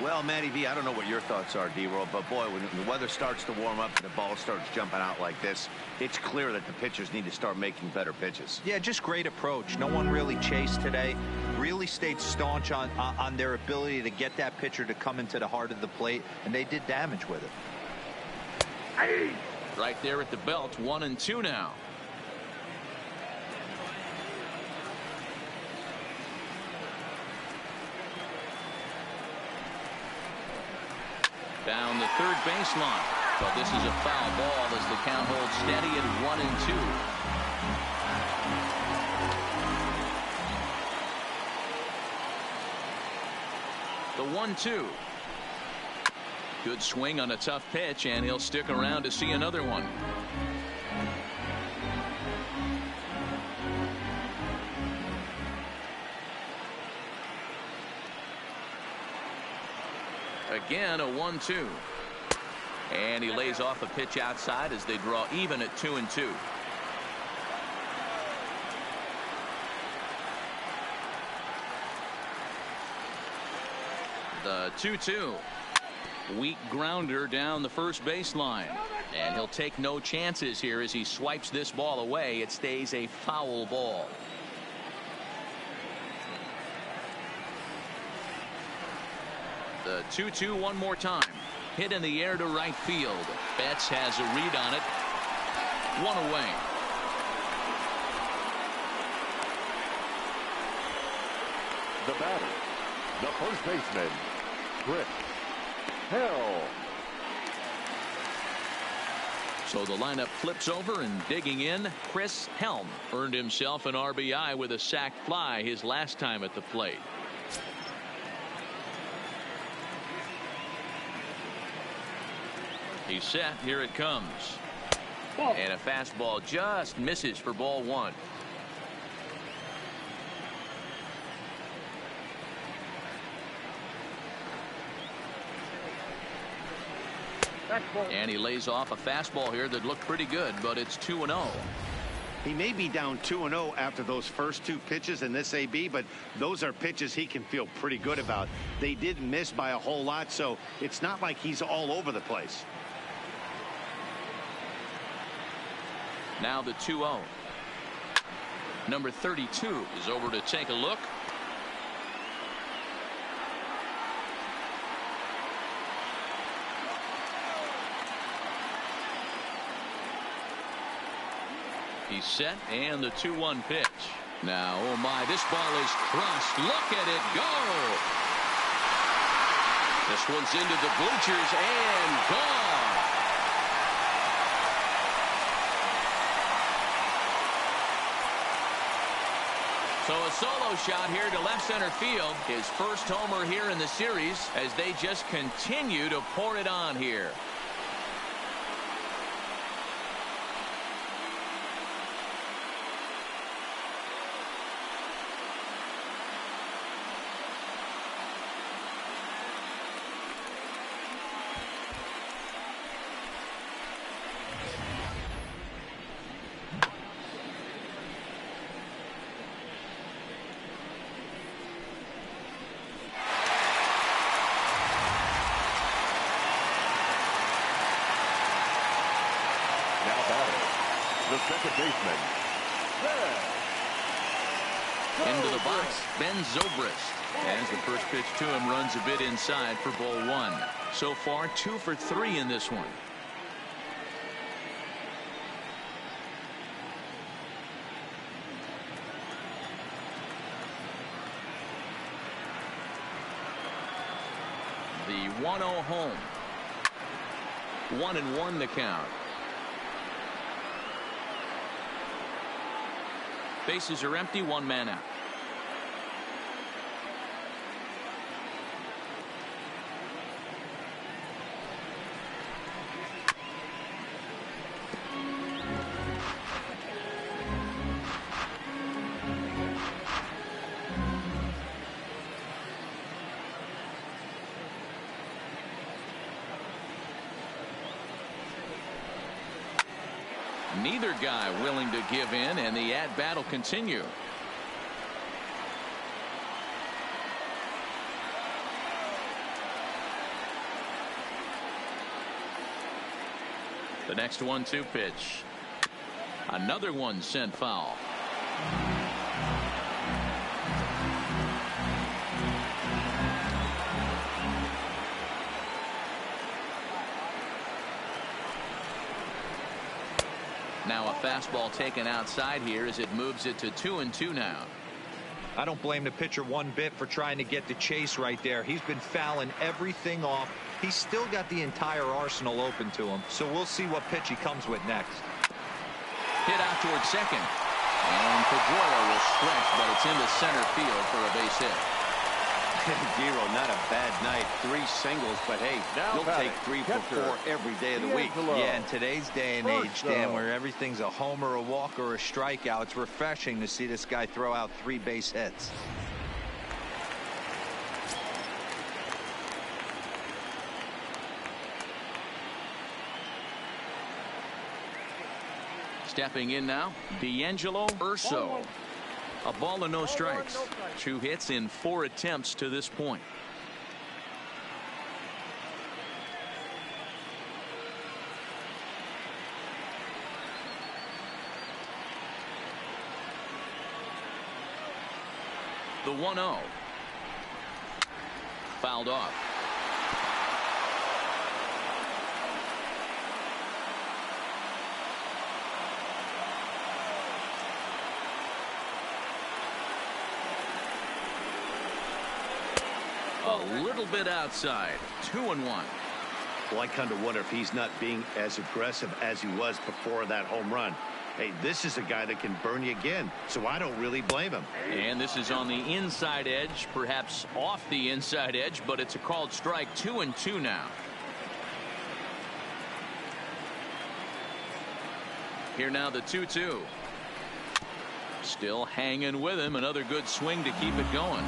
Well, Matty V, I don't know what your thoughts are, D-Roll, but boy, when the weather starts to warm up and the ball starts jumping out like this, it's clear that the pitchers need to start making better pitches. Yeah, just great approach. No one really chased today. Really stayed staunch on their ability to get that pitcher to come into the heart of the plate, and they did damage with it. Right there at the belt, 1-2 now. Down the third baseline. But this is a foul ball as the count holds steady at 1-2. The 1-2. Good swing on a tough pitch, and he'll stick around to see another one. Again, a 1-2. And he lays off a pitch outside as they draw even at 2-2. The 2-2. Weak grounder down the first baseline. And he'll take no chances here as he swipes this ball away. It stays a foul ball. The 2-2 one more time. Hit in the air to right field. Betts has a read on it. One away. The batter, the first baseman, Chris Hill. So the lineup flips over, and digging in, Chris Helm earned himself an RBI with a sac fly his last time at the plate. He's set. Here it comes. And a fastball just misses for ball one. And he lays off a fastball here that looked pretty good, but it's 2-0. He may be down 2-0 after those first two pitches in this AB, but those are pitches he can feel pretty good about. They didn't miss by a whole lot, so it's not like he's all over the place. Now the 2-0. Number 32 is over to take a look. He's set, and the 2-1 pitch. Now, oh my, this ball is crushed. Look at it go. This one's into the bleachers and gone. So a solo shot here to left center field. His first homer here in the series as they just continue to pour it on here. The second baseman, into the box, Ben Zobrist. As the first pitch to him runs a bit inside for ball one. So far 2 for 3 in this one. The 1-0 home. 1-1 the count. Bases are empty, one man out. Neither guy willing to give in, and the at-bat will continue. The next 1-2 pitch. Another one sent foul. Now a fastball taken outside here as it moves it to 2-2 now. I don't blame the pitcher one bit for trying to get the chase right there. He's been fouling everything off. He's still got the entire arsenal open to him, so we'll see what pitch he comes with next. Hit out towards second. And Pedroia will stretch, but it's into center field for a base hit. Giro, not a bad night. 3 singles, but hey, you'll take 3 for 4 every day of the week. Yeah, in today's day and age, Dan, where everything's a homer, a walk, or a strikeout, it's refreshing to see this guy throw out 3 base hits. Stepping in now, D'Angelo Urso. A ball and no strikes. 2 hits in 4 attempts to this point. The 1-0. Fouled off. A little bit outside. 2-1. Well, I kind of wonder if he's not being as aggressive as he was before that home run. Hey, this is a guy that can burn you again, so I don't really blame him. And this is on the inside edge, perhaps off the inside edge, but it's a called strike. 2-2 now. Here now the 2-2. Still hanging with him. Another good swing to keep it going.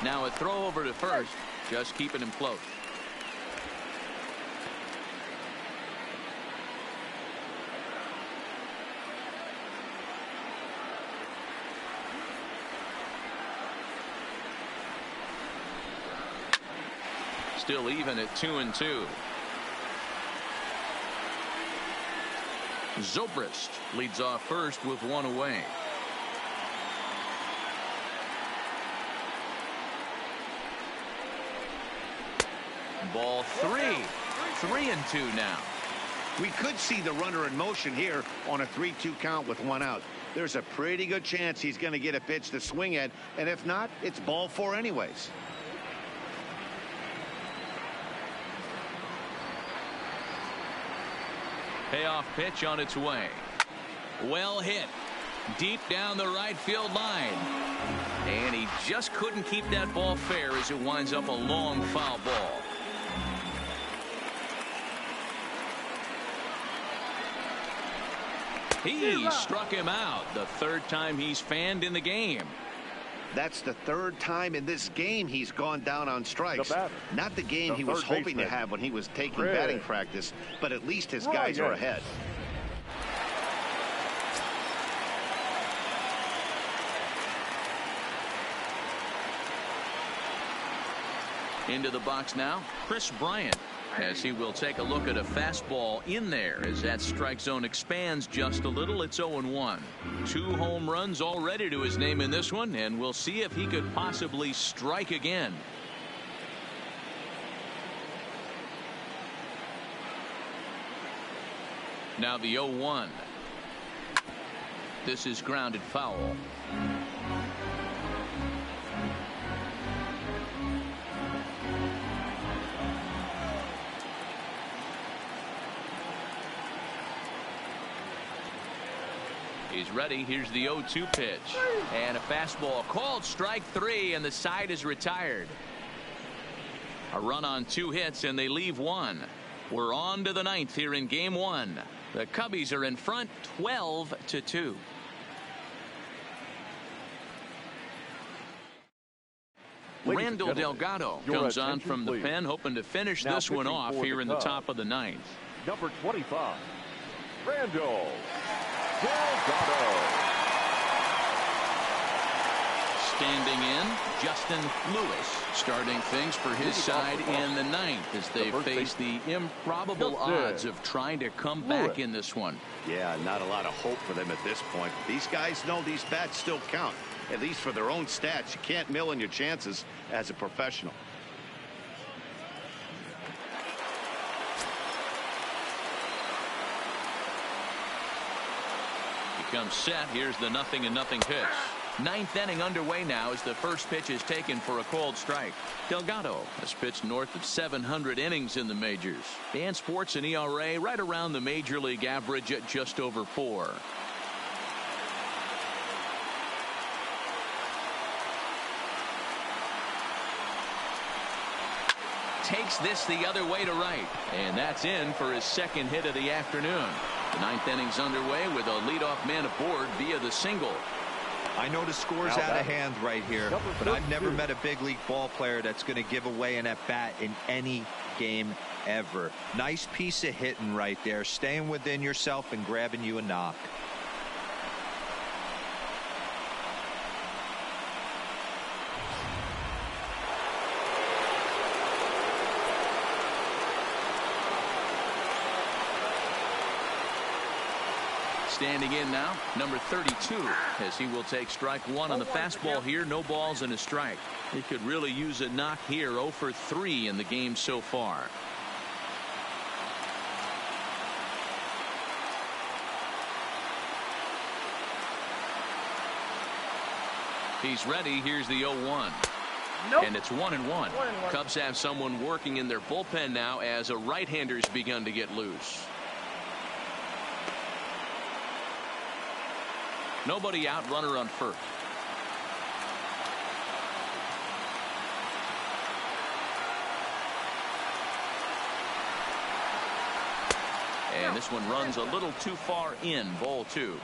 Now a throw over to first, just keeping him close. Still even at 2-2. Zobrist leads off first with 1 away. Ball 3. 3-2 now. We could see the runner in motion here on a 3-2 count with 1 out. There's a pretty good chance he's going to get a pitch to swing at, and if not, it's ball 4 anyways. Payoff pitch on its way. Well hit. Deep down the right field line. And he just couldn't keep that ball fair as it winds up a long foul ball. He struck him out. The 3rd time he's fanned in the game. That's the 3rd time in this game he's gone down on strikes. Not the game he was hoping to have when he was taking batting practice, but at least his guys are ahead. Into the box now, Chris Bryant, as he will take a look at a fastball in there as that strike zone expands just a little. It's 0-1. 2 home runs already to his name in this one, and we'll see if he could possibly strike again. Now the 0-1. This is grounded foul. He's ready. Here's the 0-2 pitch. And a fastball called strike 3, and the side is retired. A run on 2 hits, and they leave 1. We're on to the 9th here in game 1. The Cubbies are in front 12-2. Randall Delgado comes on from the pen, hoping to finish this one off here in the top of the 9th. Number 25, Randall Delgado. Standing in, Justin Lewis. Starting things for his side in the ninth as they face the improbable odds of trying to come back in this one. Yeah, not a lot of hope for them at this point. These guys know these bats still count, at least for their own stats. You can't mill in your chances as a professional. He comes set. Here's the 0-0 pitch. Ninth inning underway now as the first pitch is taken for a called strike. Delgado has pitched north of 700 innings in the majors. And sports an ERA right around the major league average at just over 4. Takes this the other way to right. And that's in for his second hit of the afternoon. The ninth inning's underway with a leadoff man aboard via the single. I know the score's out of hand right here, but I've never met a big league ball player that's going to give away an at-bat in any game ever. Nice piece of hitting right there, staying within yourself and grabbing you a knock. Standing in now, number 32, as he will take strike one on the fastball here. No balls and a strike. He could really use a knock here. 0 for 3 in the game so far. He's ready. Here's the 0-1. Nope. And it's 1-1. Cubs have someone working in their bullpen now as a right-hander's begun to get loose. Nobody out, runner on first. And this one runs a little too far in. Ball 2.